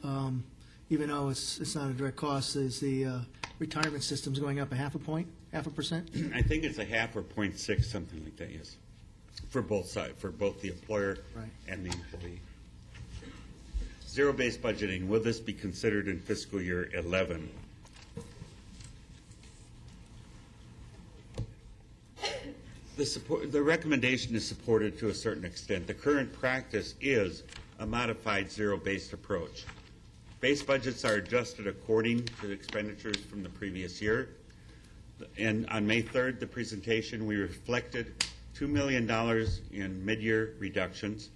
even though it's not a direct cost, is the retirement system's going up a half a point, 0.5%? I think it's a half or 0.6, something like that, yes, for both sides, for both the employer Right. and the employee. Zero-based budgeting, will this be considered in fiscal year 11? The recommendation is supported to a certain extent. The current practice is a modified zero-based approach. Base budgets are adjusted according to expenditures from the previous year. And on May 3rd, the presentation, we reflected $2 million in mid-year reductions.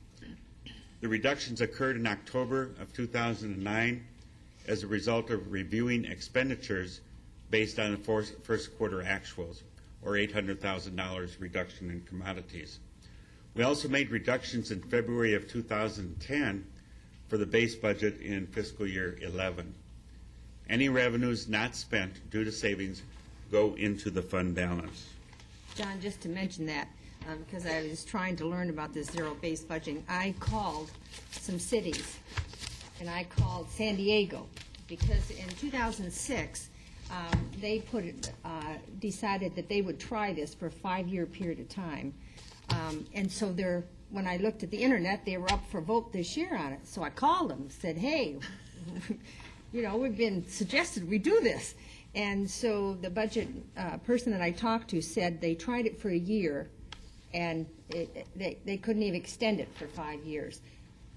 The reductions occurred in October of 2009 as a result of reviewing expenditures based on the first quarter actuals, or $800,000 reduction in commodities. We also made reductions in February of 2010 for the base budget in fiscal year 11. Any revenues not spent due to savings go into the fund balance. John, just to mention that, because I was trying to learn about this zero-based budgeting, I called some cities, and I called San Diego, because in 2006, they decided that they would try this for a 5-year period of time. And so when I looked at the internet, they were up for vote this year on it. So I called them, said, hey, we've been suggested we do this. And so the budget person that I talked to said they tried it for a year, and they couldn't even extend it for 5 years.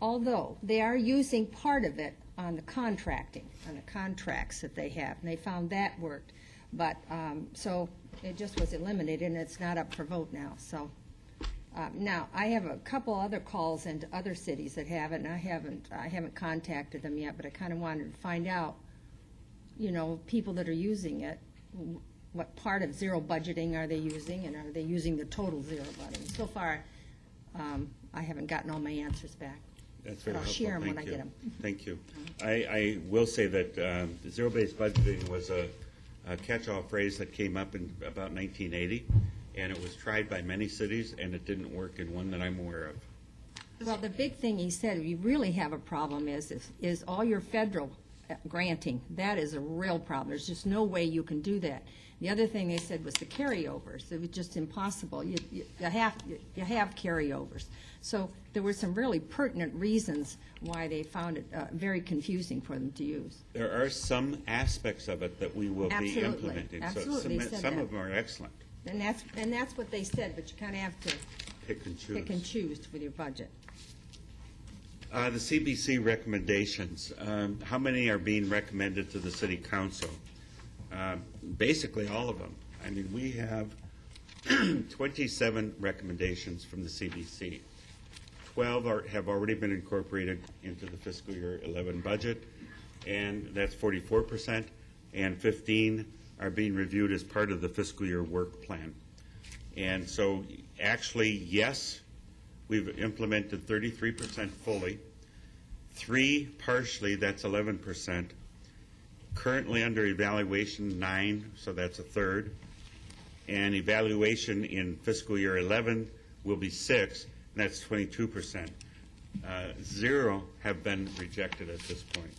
Although they are using part of it on the contracting, on the contracts that they have, and they found that worked. But so it just was eliminated, and it's not up for vote now. So Now, I have a couple other calls into other cities that have it, and I haven't contacted them yet, but I kind of wanted to find out, people that are using it, what part of zero budgeting are they using, and are they using the total zero budgeting? So far, I haven't gotten all my answers back. That's very But I'll helpful. share them when Thank I you. get them. Thank you. I will say that zero-based budgeting was a catch-all phrase that came up in about 1980, and it was tried by many cities, and it didn't work in one that I'm aware of. Well, the big thing he said, you really have a problem is all your federal granting. That is a real problem. There's just no way you can do that. The other thing they said was the carryovers. It was just impossible. You have carryovers. So there were some really pertinent reasons why they found it very confusing for them to use. There are some aspects of it that we will be Absolutely. implementing. Absolutely, So they said some that. of them are excellent. And that's what they said, but you kind of have to Pick and choose. pick and choose with your budget. The CBC recommendations, how many are being recommended to the city council? Basically, all of them. I mean, we have 27 recommendations from the CBC. 12 have already been incorporated into the fiscal year 11 budget, and that's 44%, and 15 are being reviewed as part of the fiscal year work plan. And so, actually, yes, we've implemented 33% fully, 3 partially, that's 11%. Currently under evaluation, 9, so that's a third. And evaluation in fiscal year 11 will be 6, and that's 22%. 0 have been rejected at this point.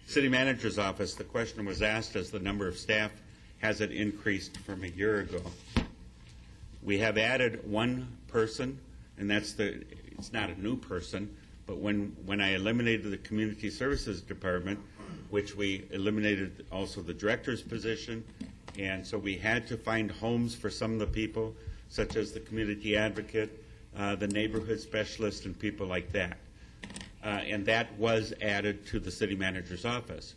City Manager's Office, the question was asked, as the number of staff, has it increased from a year ago? We have added 1 person, and it's not a new person, but when I eliminated the Community Services Department, which we eliminated also the director's position, and so we had to find homes for some of the people, such as the community advocate, the neighborhood specialist, and people like that. And that was added to the city manager's office.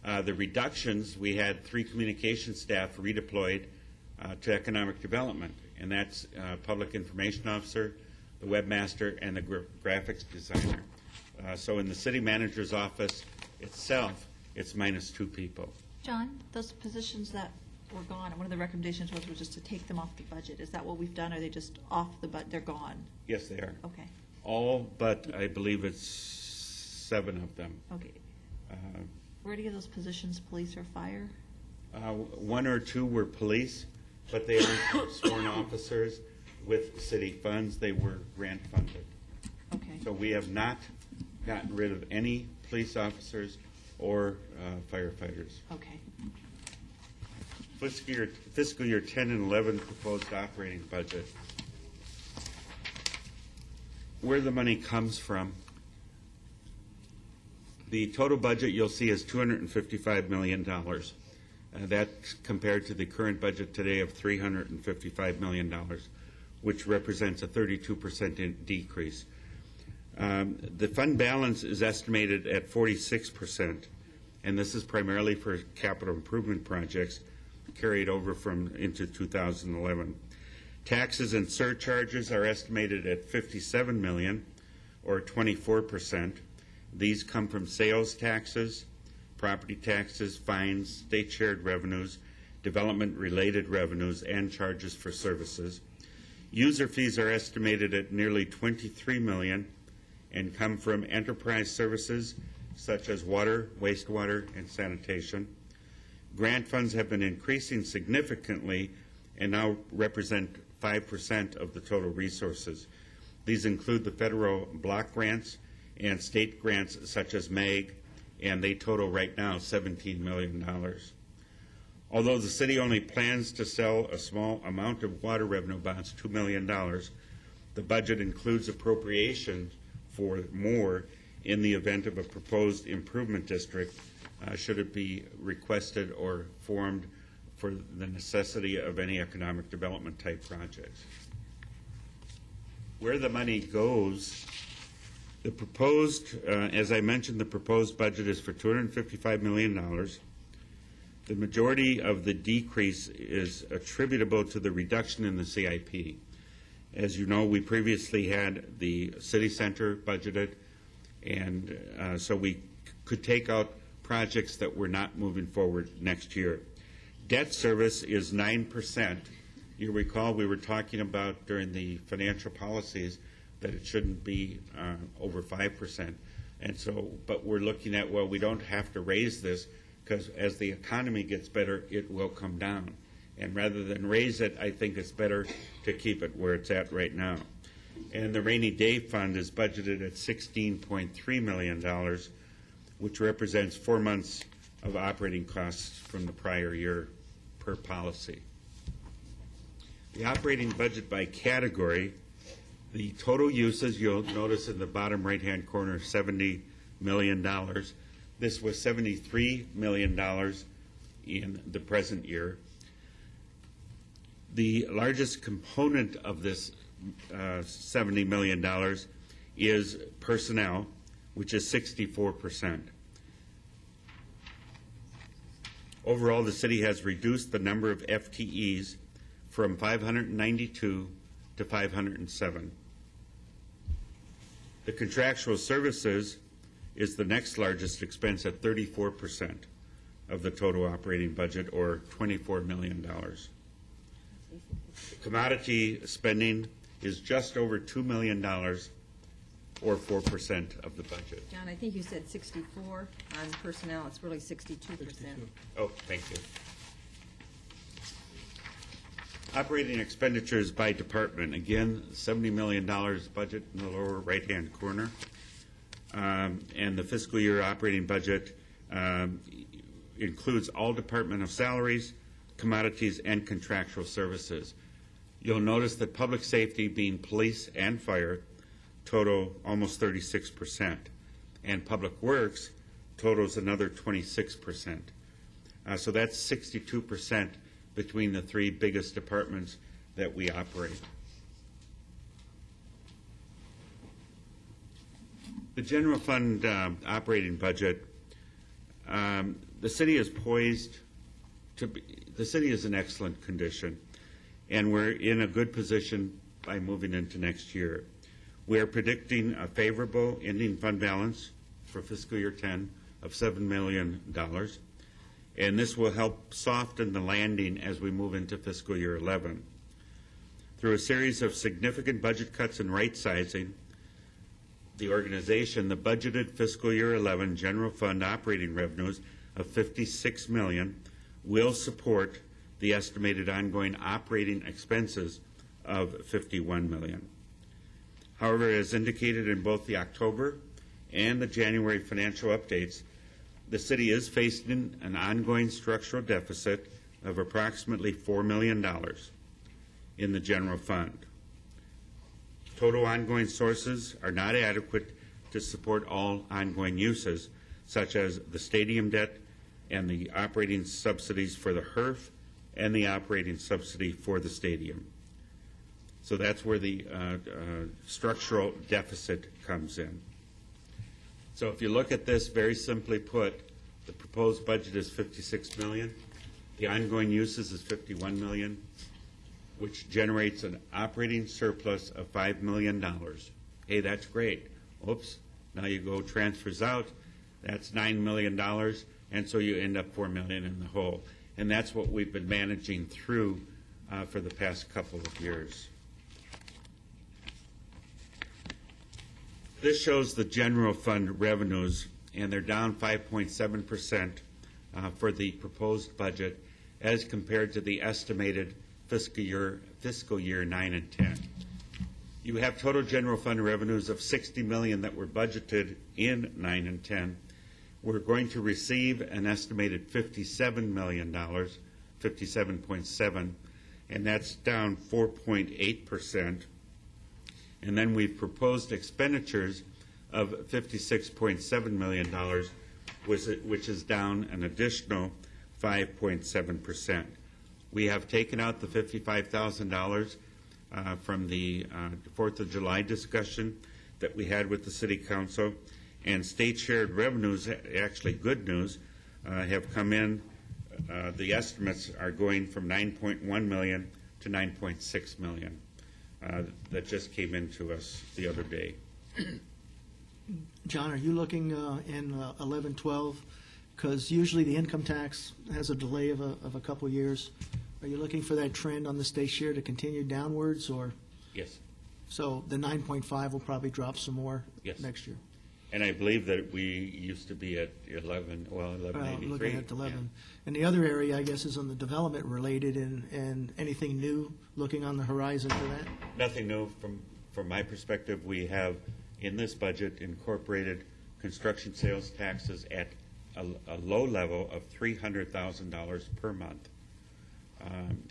The reductions, we had 3 communication staff redeployed to economic development, and that's public information officer, the webmaster, and the graphics designer. So in the city manager's office itself, it's -2 people. John, those positions that were gone, one of the recommendations was just to take them off the budget. Is that what we've done? Are they just off the budget? They're gone? Yes, they are. Okay. All but, I believe it's 7 of them. Okay. Where do you get those positions, police or fire? 1 or 2 were police, but they aren't sworn officers with city funds. They were grant funded. Okay. So we have not gotten rid of any police officers or firefighters. Okay. Fiscal year 10 and 11 proposed operating budget. Where the money comes from, the total budget you'll see is $255 million. That's compared to the current budget today of $355 million, which represents a 32% decrease. The fund balance is estimated at 46%, and this is primarily for capital improvement projects carried over into 2011. Taxes and surcharges are estimated at $57 million, or 24%. These come from sales taxes, property taxes, fines, state shared revenues, development-related revenues, and charges for services. User fees are estimated at nearly $23 million and come from enterprise services such as water, wastewater, and sanitation. Grant funds have been increasing significantly and now represent 5% of the total resources. These include the federal block grants and state grants such as MAG, and they total right now $17 million. Although the city only plans to sell a small amount of water revenue bonds, $2 million, the budget includes appropriation for more in the event of a proposed improvement district, should it be requested or formed for the necessity of any economic development type projects. Where the money goes, the proposed, as I mentioned, the proposed budget is for $255 million. The majority of the decrease is attributable to the reduction in the CIP. As you know, we previously had the city center budgeted, and so we could take out projects that were not moving forward next year. Debt service is 9%. You recall we were talking about during the financial policies that it shouldn't be over 5%. And so, but we're looking at, well, we don't have to raise this because as the economy gets better, it will come down. And rather than raise it, I think it's better to keep it where it's at right now. And the rainy day fund is budgeted at $16.3 million, which represents 4 months of operating costs from the prior year per policy. The operating budget by category, the total uses, you'll notice in the bottom right-hand corner, $70 million. This was $73 million in the present year. The largest component of this $70 million is personnel, which is 64%. Overall, the city has reduced the number of FTEs from 592 to 507. The contractual services is the next largest expense at 34% of the total operating budget, or $24 million. Commodity spending is just over $2 million, or 4% of the budget. John, I think you said 64 on personnel. It's really 62%. Oh, thank you. Operating expenditures by department. Again, $70 million budget in the lower right-hand corner. And the fiscal year operating budget includes all department of salaries, commodities, and contractual services. You'll notice that public safety, being police and fire, total almost 36%, and public works totals another 26%. So that's 62% between the three biggest departments that we operate. The general fund operating budget, the city is poised to be, the city is in excellent condition, and we're in a good position by moving into next year. We are predicting a favorable ending fund balance for fiscal year 10 of $7 million, and this will help soften the landing as we move into fiscal year 11. Through a series of significant budget cuts and right-sizing the organization, the budgeted fiscal year 11 general fund operating revenues of $56 million will support the estimated ongoing operating expenses of $51 million. However, as indicated in both the October and the January financial updates, the city is facing an ongoing structural deficit of approximately $4 million in the general fund. Total ongoing sources are not adequate to support all ongoing uses, such as the stadium debt and the operating subsidies for the HERF and the operating subsidy for the stadium. So that's where the structural deficit comes in. So if you look at this, very simply put, the proposed budget is $56 million. The ongoing uses is $51 million, which generates an operating surplus of $5 million. Hey, that's great. Oops, now you go transfers out, that's $9 million, and so you end up $4 million in the hole. And that's what we've been managing through for the past couple of years. This shows the general fund revenues, and they're down 5.7% for the proposed budget as compared to the estimated fiscal year 9 and 10. You have total general fund revenues of $60 million that were budgeted in 9 and 10. We're going to receive an estimated $57 million, 57.7, and that's down 4.8%. And then we've proposed expenditures of $56.7 million, which is down an additional 5.7%. We have taken out the $55,000 from the 4th of July discussion that we had with the City Council, and state shared revenues, actually good news, have come in the estimates are going from 9.1 million to 9.6 million. That just came into us the other day. John, are you looking in 11-12? Because usually the income tax has a delay of a couple years. Are you looking for that trend on the state share to continue downwards, or? Yes. So the 9.5 will probably drop some more Yes. next year? And I believe that we used to be at 1183. Looking at 11. And the other area, I guess, is on the development related, and anything new looking on the horizon for that? Nothing new from my perspective. We have in this budget incorporated construction sales taxes at a low level of $300,000 per month.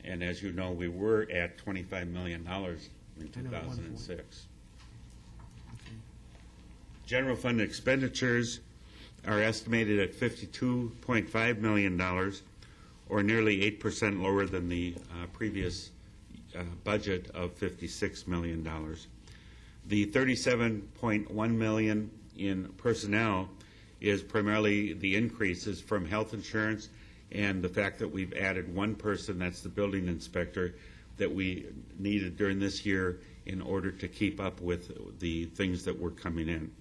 And as you know, we were at $25 million in 2006. General fund expenditures are estimated at $52.5 million, or nearly 8% lower than the previous budget of $56 million. The $37.1 million in personnel is primarily the increases from health insurance and the fact that we've added one person, that's the building inspector, that we needed during this year in order to keep up with the things that were coming in.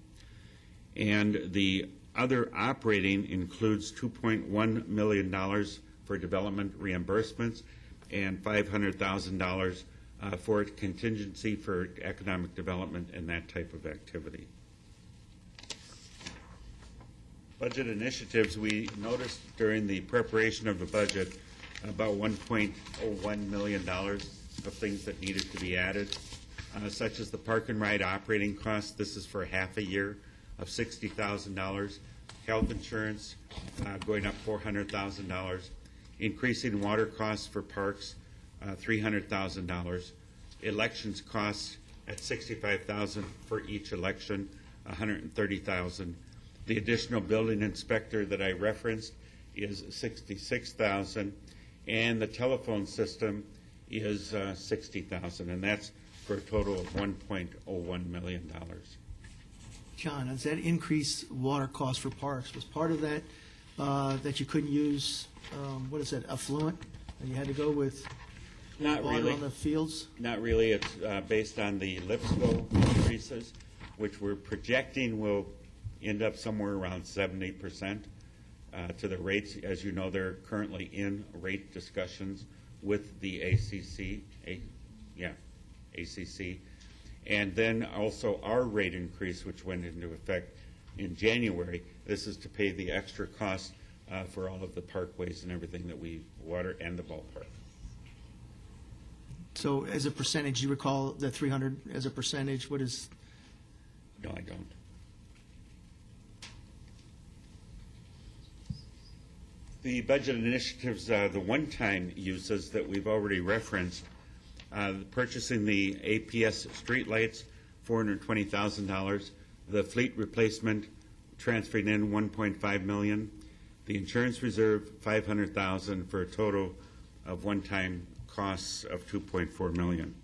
And the other operating includes $2.1 million for development reimbursements and $500,000 for contingency for economic development and that type of activity. Budget initiatives, we noticed during the preparation of the budget about $1.01 million of things that needed to be added, such as the park and ride operating costs. This is for half a year of $60,000. Health insurance going up $400,000. Increasing water costs for parks, $300,000. Elections costs at $65,000 for each election, $130,000. The additional building inspector that I referenced is $66,000, and the telephone system is $60,000, and that's for a total of $1.01 million. John, does that increase water costs for parks? Was part of that that you couldn't use, what is that, affluent? And you had to go with Not water really. on the fields? Not really. It's based on the LIPSCO increases, which we're projecting will end up somewhere around 70% to the rates. As you know, they're currently in rate discussions with the ACC. And then also our rate increase, which went into effect in January. This is to pay the extra cost for all of the parkways and everything that we water and the ballpark. So as a percentage, you recall the 300 as a percentage, what is? No, I don't. The budget initiatives, the one-time uses that we've already referenced, purchasing the APS streetlights, $420,000. The fleet replacement, transferring in $1.5 million. The insurance reserve, $500,000 for a total of one-time costs of $2.4 million.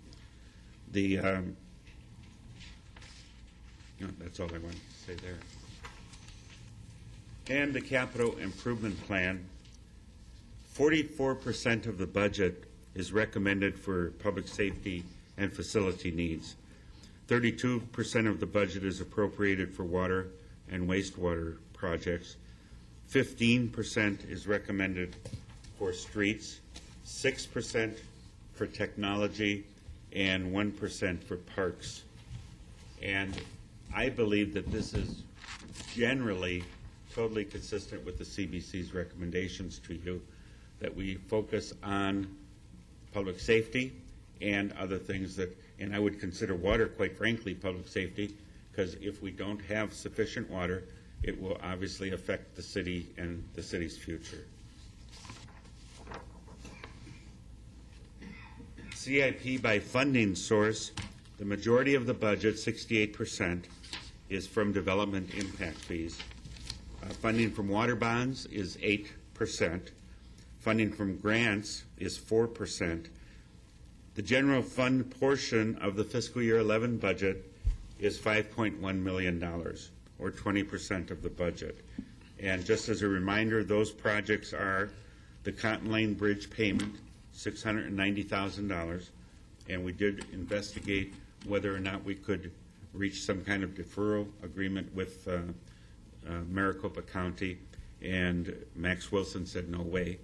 That's all I wanted to say there. And the capital improvement plan, 44% of the budget is recommended for public safety and facility needs. 32% of the budget is appropriated for water and wastewater projects. 15% is recommended for streets, 6% for technology, and 1% for parks. And I believe that this is generally totally consistent with the CBC's recommendations to you, that we focus on public safety and other things that, and I would consider water, quite frankly, public safety, because if we don't have sufficient water, it will obviously affect the city and the city's future. CIP by funding source, the majority of the budget, 68%, is from development impact fees. Funding from water bonds is 8%. Funding from grants is 4%. The general fund portion of the fiscal year 11 budget is $5.1 million, or 20% of the budget. And just as a reminder, those projects are The Cotton Lane Bridge payment, $690,000, and we did investigate whether or not we could reach some kind of deferral agreement with Maricopa County, and Max Wilson said no way.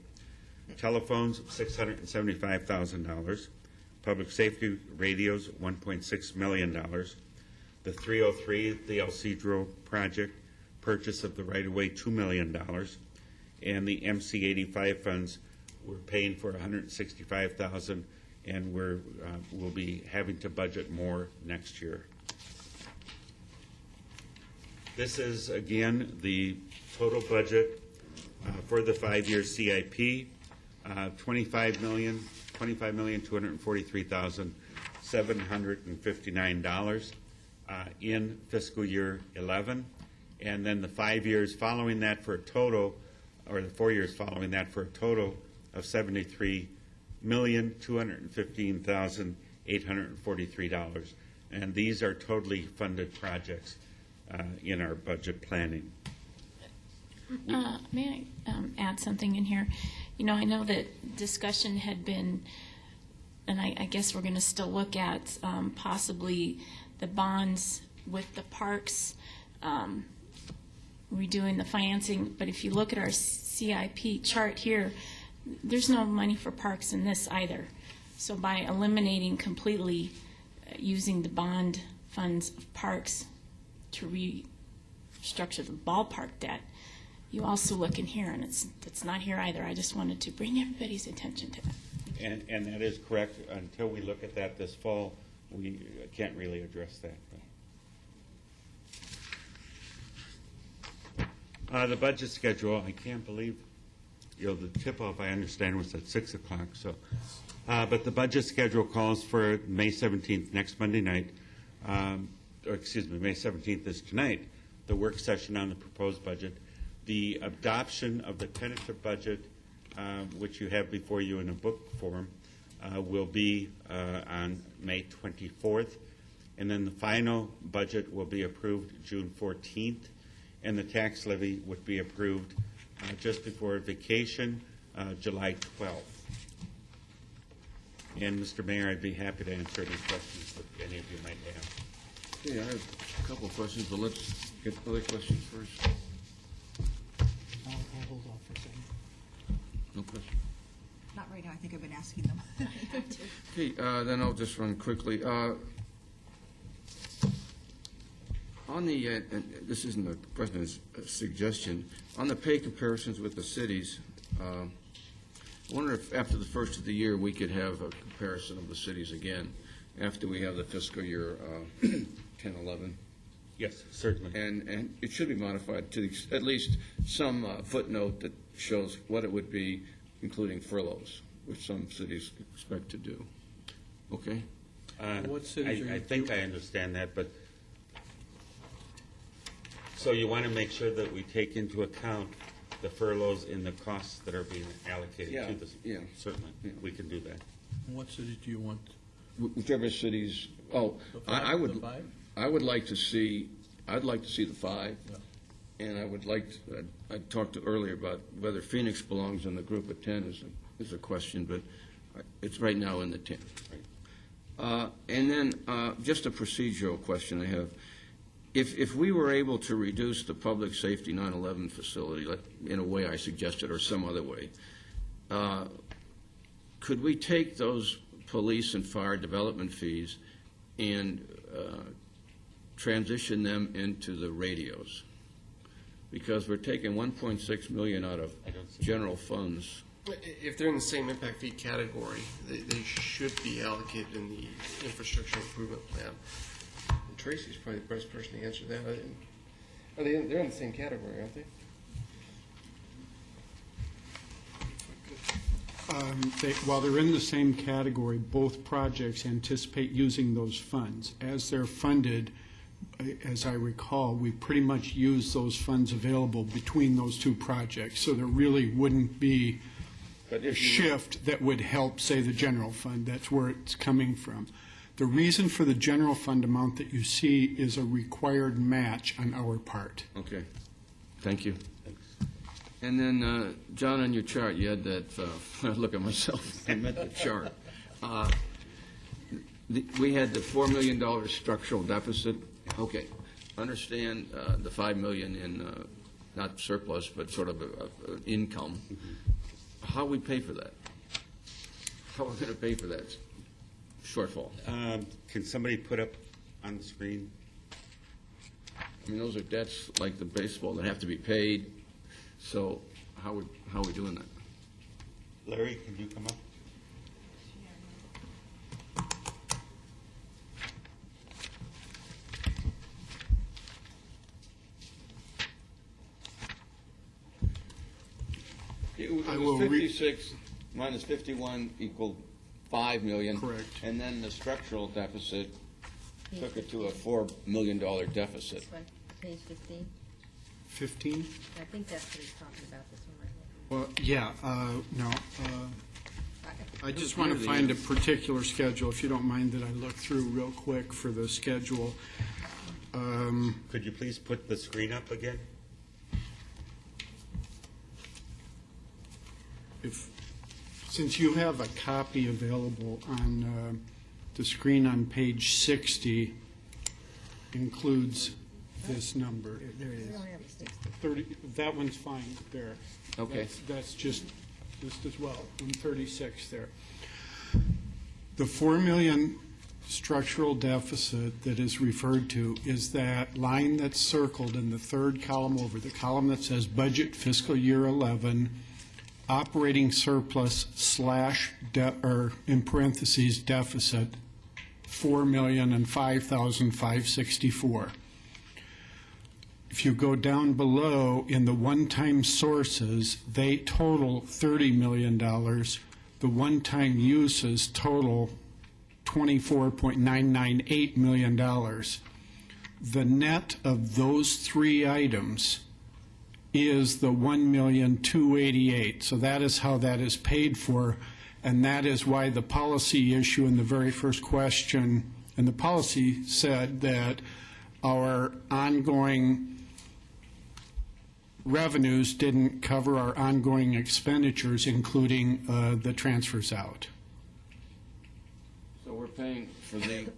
Telephones, $675,000. Public safety radios, $1.6 million. The 303, the El Cedro project, purchase of the right-of-way, $2 million. And the MC-85 funds, we're paying for $165,000, and we'll be having to budget more next year. This is, again, the total budget for the 5-year CIP, $25,243,759 in fiscal year 11, and then the 5 years following that for a total, or the 4 years following that for a total of $73,215,843. And these are totally funded projects in our budget planning. May I add something in here? I know that discussion had been, and I guess we're going to still look at possibly the bonds with the parks, redoing the financing. But if you look at our CIP chart here, there's no money for parks in this either. So by eliminating completely using the bond funds of parks to restructure the ballpark debt, you also look in here, and it's not here either. I just wanted to bring everybody's attention to that. And that is correct. Until we look at that this fall, we can't really address that. The budget schedule, I can't believe, the tip-off, I understand, was at 6 o'clock. So, but the budget schedule calls for May 17th, next Monday night, or excuse me, May 17th is tonight, the work session on the proposed budget. The adoption of the tentative budget, which you have before you in a book form, will be on May 24th. And then the final budget will be approved June 14th. And the tax levy would be approved just before vacation, July 12th. And, Mr. Mayor, I'd be happy to answer any questions that any of you might have. Okay, I have a couple of questions, but let's get other questions first. I'll hold off for a second. No question. Not right now, I think I've been asking them. Okay, then I'll just run quickly. On the, and this isn't a question, it's a suggestion, on the pay comparisons with the cities, I wonder if after the first of the year we could have a comparison of the cities again after we have the fiscal year 10-11. Yes, certainly. And it should be modified to at least some footnote that shows what it would be, including furloughs, which some cities expect to do. Okay? What cities are I think I understand that, but so you want to make sure that we take into account the furloughs in the costs that are being allocated to this. Yeah. Certainly, we can do that. What cities do you want? Whichever cities, The five? I would. The five? I would like to see, I'd like to see the 5, and I would like, I talked earlier about whether Phoenix belongs in the group of 10 is a question, but it's right now in the 10. And then just a procedural question I have. If we were able to reduce the public safety 9/11 facility in a way I suggested or some other way, could we take those police and fire development fees and transition them into the radios? Because we're taking $1.6 million out of general funds. If they're in the same impact fee category, they should be allocated in the infrastructure improvement plan. And Tracy's probably the best person to answer that. They're in the same category, aren't they? While they're in the same category, both projects anticipate using those funds. As they're funded, as I recall, we pretty much use those funds available between those two projects, so there really wouldn't be a shift that would help, say, the general fund. That's where it's coming from. The reason for the general fund amount that you see is a required match on our part. Okay. Thank you. And then, John, on your chart, you had that, look at myself, I meant the chart. We had the $4 million structural deficit. Okay, understand the $5 million in, not surplus, but sort of a income. How we pay for that? How are we going to pay for that shortfall? Can somebody put up on the screen? I mean, those are debts like the baseball that have to be paid. So how are we doing that? Larry, can you come up? It was I will read- 56 minus 51 equaled 5 million. Correct. And then the structural deficit took it to a $4 million deficit. This one, page 15. 15? I think that's what he's talking about, this one right here. Well, yeah, no. I just want to find a particular schedule, if you don't mind that I look through real quick for the schedule. Could you please put the screen up again? Since you have a copy available on the screen on page 60, includes this number. There it We is. don't have a 60. 30, that one's fine there. Okay. That's just as well, 136 there. The 4 million structural deficit that is referred to is that line that's circled in the third column over, the column that says budget fiscal year 11, operating surplus slash, or in parentheses, deficit, 4,005,564. If you go down below in the one-time sources, they total $30 million. The one-time uses total $24.998 million. The net of those three items is the $1,288,000. So that is how that is paid for, and that is why the policy issue in the very first question, and the policy said that our ongoing revenues didn't cover our ongoing expenditures, including the transfers out. So we're paying for the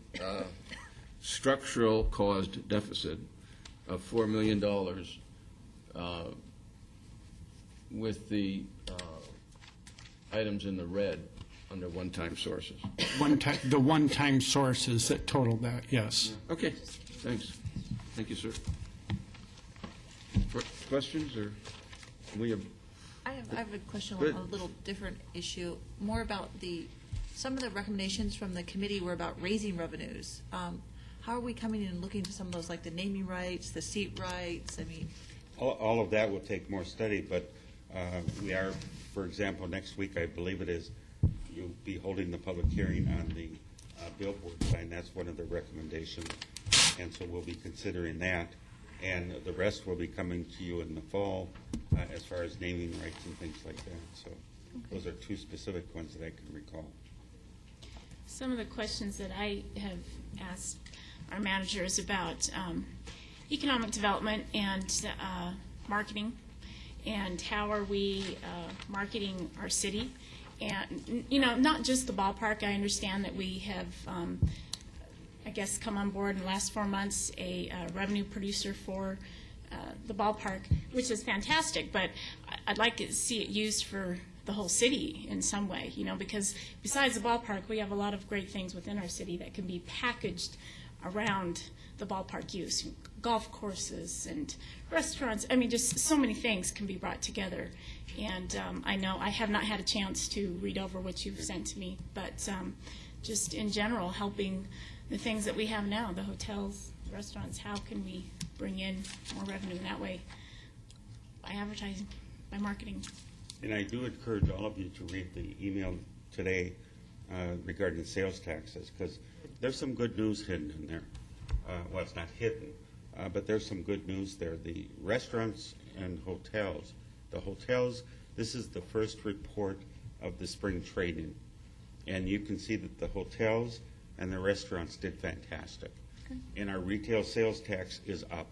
structural caused deficit of $4 million with the items in the red under one-time sources. The one-time sources that total that, yes. Okay, thanks. Thank you, sir. Questions, or we have? I have a question on Good. a little different issue, more about some of the recommendations from the committee were about raising revenues. How are we coming in and looking to some of those, like the naming rights, the seat rights? I mean, All of that will take more study, but we are, for example, next week, I believe it is, you'll be holding the public hearing on the billboard sign. That's one of the recommendations, and so we'll be considering that. And the rest will be coming to you in the fall as far as naming rights and things like that. So those are two specific ones that I can recall. Some of the questions that I have asked our managers about economic development and marketing, and how are we marketing our city. And, you know, not just the ballpark. I understand that we have, I guess, come on board in the last 4 months, a revenue producer for the ballpark, which is fantastic, but I'd like to see it used for the whole city in some way, you know, because besides the ballpark, we have a lot of great things within our city that can be packaged around the ballpark use. Golf courses and restaurants, I mean, just so many things can be brought together. And I know I have not had a chance to read over what you've sent to me, but just in general, helping the things that we have now, the hotels, restaurants, how can we bring in more revenue in that way? By advertising, by marketing. And I do encourage all of you to read the email today regarding sales taxes, because there's some good news hidden in there. Well, it's not hidden, but there's some good news there. The restaurants and hotels, the hotels, this is the first report of the spring trading, and you can see that the hotels and the restaurants did fantastic. And our retail sales tax is up.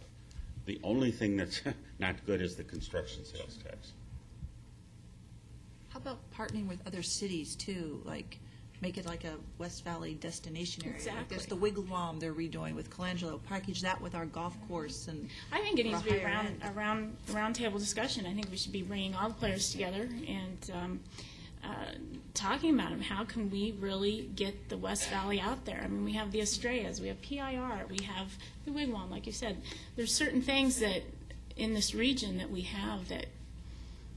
The only thing that's not good is the construction sales tax. How about partnering with other cities too, like make it like a West Valley destination area? Like there's Exactly. the Wigwam they're redoing with Colangelo, package that with our golf course and. I think it needs to be for a higher end. a round table discussion. I think we should be bringing all the players together and talking about them. How can we really get the West Valley out there? I mean, we have the Estrellas, we have PIR, we have the Wigwam, like you said. There's certain things that in this region that we have that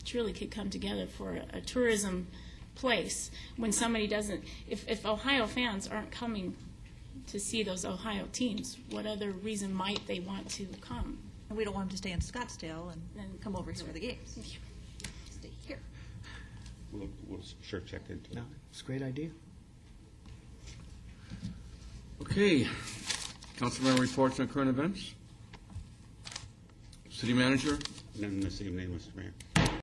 truly could come together for a tourism place. When somebody doesn't, if Ohio fans aren't coming to see those Ohio teams, what other reason might they want to come? And we don't want them to stay in Scottsdale and come over here for the games. Stay here. We'll sure check into it. No, it's a great idea. Okay. Councilman reports on current events? City manager? None this evening, Mr. Mayor.